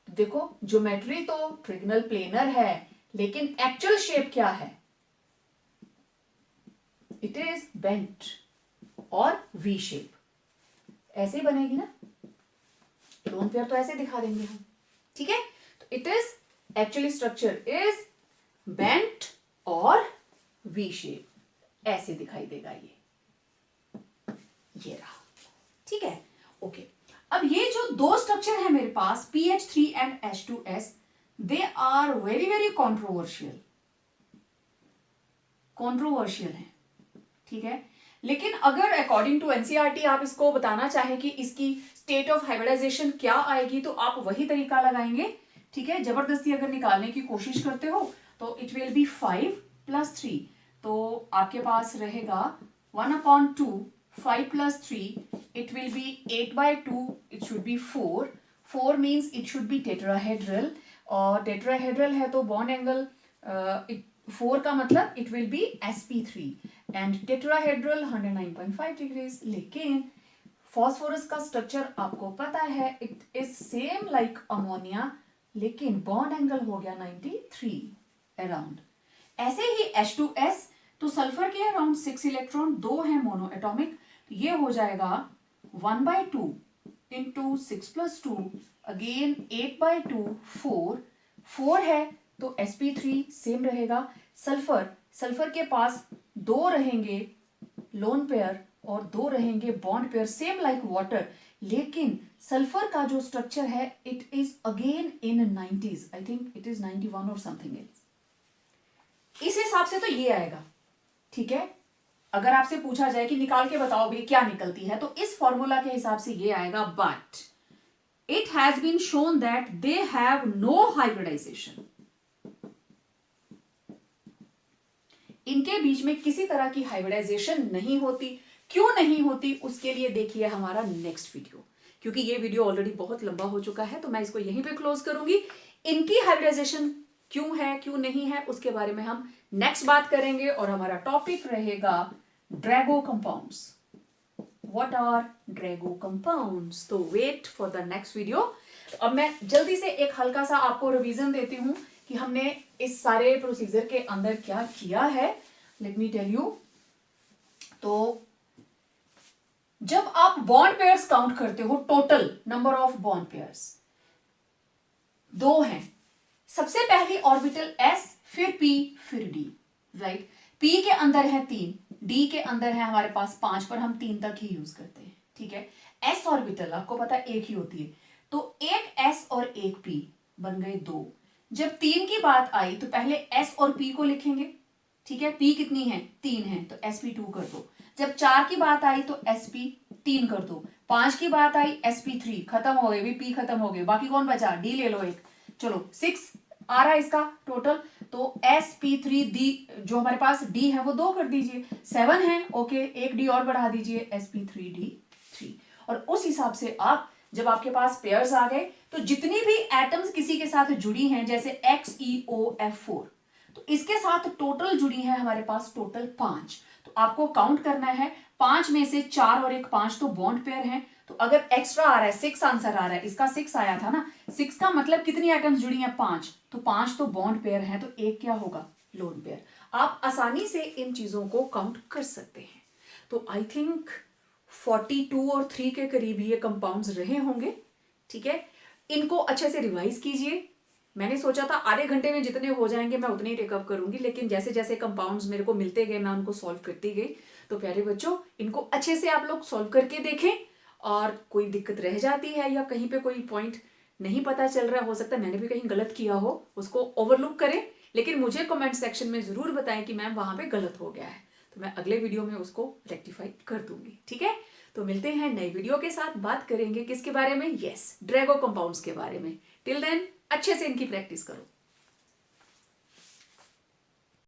देखो ज्योमेट्री तो ट्रायंगल प्लेनर है, लेकिन एक्चुअल शेप क्या है? इट इज बेंट और वी शेप. ऐसे ही बनेगी ना, लोन पेयर तो ऐसे दिखा देंगे हम, ठीक है. तो it is actually structure is bent और वी शेप, ऐसे दिखाई देगा. ये रहा, ठीक है. ओके. अब ये जो 2 स्ट्रक्चर है मेरे पास PH3 and H2S, they are very very controversial है, ठीक है. लेकिन अगर अकॉर्डिंग टू एनसीईआरटी आप इसको बताना चाहें कि इसकी स्टेट ऑफ हाइब्रिडाइजेशन क्या आएगी, तो आप वही तरीका लगाएंगे, ठीक है. जबरदस्ती अगर निकालने की कोशिश करते हो तो इट विल बी 5 + 3, तो आपके पास रहेगा 1/2, 5 + 3, it will be 8/2, it should be 4. 4 means it should be tetrahedral, और टेट्राहेड्रल है तो बॉन्ड एंगल 4 का मतलब it will be sp3 and tetrahedral 109.5 degrees. लेकिन फॉस्फोरस का स्ट्रक्चर आपको पता है, it is same like ammonia, लेकिन बॉन्ड एंगल हो गया 93 अराउंड. ऐसे ही H2S, तो सल्फर के अराउंड 6 इलेक्ट्रॉन, 2 है मोनो एटॉमिक, तो ये हो जाएगा 1/2 इंटू 6+2 अगेन 8/2 4 है तो sp3 सेम रहेगा। सल्फर के पास 2 रहेंगे लोन पेयर और 2 रहेंगे bond pair, same like water, लेकिन सल्फर का जो स्ट्रक्चर है it is again in 90s, I think it is 91 और समथिंग एल्स। इस हिसाब से तो ये आएगा, ठीक है। अगर आपसे पूछा जाए कि निकाल के बताओ भी क्या निकलती है, तो इस फॉर्मूला के हिसाब से ये आएगा, but it has been shown that they have no hybridization. इनके बीच में किसी तरह की हाइब्रिडाइजेशन नहीं होती। क्यों नहीं होती, उसके लिए देखिए हमारा नेक्स्ट वीडियो, क्योंकि ये वीडियो ऑलरेडी बहुत लंबा हो चुका है, तो मैं इसको यहीं पे क्लोज करूंगी। इनकी हाइब्रिडाइजेशन क्यों है क्यों नहीं है उसके बारे में हम नेक्स्ट बात करेंगे, और हमारा टॉपिक रहेगा ड्रैगो कंपाउंड्स। व्हाट आर ड्रैगो कंपाउंड्स? तो wait for the next video. अब मैं जल्दी से एक हल्का सा आपको रिवीजन देती हूं कि हमने इस सारे प्रोसीजर के अंदर क्या किया है। Let me tell you. तो जब आप बॉन्ड पेयर्स काउंट करते हो, total number of bond pairs 2 हैं। सबसे पहली ऑर्बिटल s, फिर p, फिर d, राइट। p के अंदर है 3, d के अंदर है हमारे पास 5, पर हम 3 तक ही यूज करते हैं, ठीक है। s ऑर्बिटल आपको पता है एक ही होती है, तो एक s और एक p बन गए 2। जब 3 की बात आई तो पहले s और p को लिखेंगे, ठीक है। p कितनी है? 3 है, तो sp2 कर दो। जब 4 की बात आई तो sp3 कर दो। 5 की बात आई sp3, खत्म हो गए भी, p खत्म हो गए, बाकी कौन बचा? d ले लो एक। चलो 6 आ रहा है इसका टोटल, तो sp3d जो हमारे पास d है वो 2 कर दीजिए। 7 है, ओके, एक d और बढ़ा दीजिए, sp3d3। और उस हिसाब से आप जब आपके पास पेयर्स आ गए तो जितनी भी एटम्स किसी के साथ जुड़ी हैं, जैसे XeOF4, तो इसके साथ टोटल जुड़ी है हमारे पास टोटल 5। तो आपको काउंट करना है, 5 में से 4 और एक 5 तो बॉन्ड पेयर हैं। तो अगर एक्स्ट्रा आ रहा है 6 आंसर आ रहा है, इसका 6 आया था ना, 6 का मतलब कितनी एटम्स जुड़ी हैं? 5, तो 5 तो बॉन्ड पेयर है, तो एक क्या होगा? Lone pair. आप आसानी से इन चीजों को काउंट कर सकते हैं। तो आई थिंक 42 और 3 के करीब ये कंपाउंड्स रहे होंगे, ठीक है। इनको अच्छे से रिवाइज कीजिए। मैंने सोचा था आधे घंटे में जितने हो जाएंगे मैं उतने ही टेकअप करूंगी, लेकिन जैसे जैसे कंपाउंड्स मेरे को मिलते गए मैं उनको सॉल्व करती गई। तो प्यारे बच्चों, इनको अच्छे से आप लोग सॉल्व करके देखें, और कोई दिक्कत रह जाती है या कहीं पे कोई पॉइंट नहीं पता चल रहा, हो सकता है मैंने भी कहीं गलत किया हो, उसको ओवरलुक करें, लेकिन मुझे कमेंट सेक्शन में जरूर बताएं कि मैम वहां पे गलत हो गया है, तो मैं अगले वीडियो में उसको रेक्टिफाई कर दूंगी, ठीक है। तो मिलते हैं नए वीडियो के साथ, बात करेंगे किसके बारे में? यस, ड्रैगो कंपाउंड्स के बारे में। टिल देन अच्छे से इनकी प्रैक्टिस करो।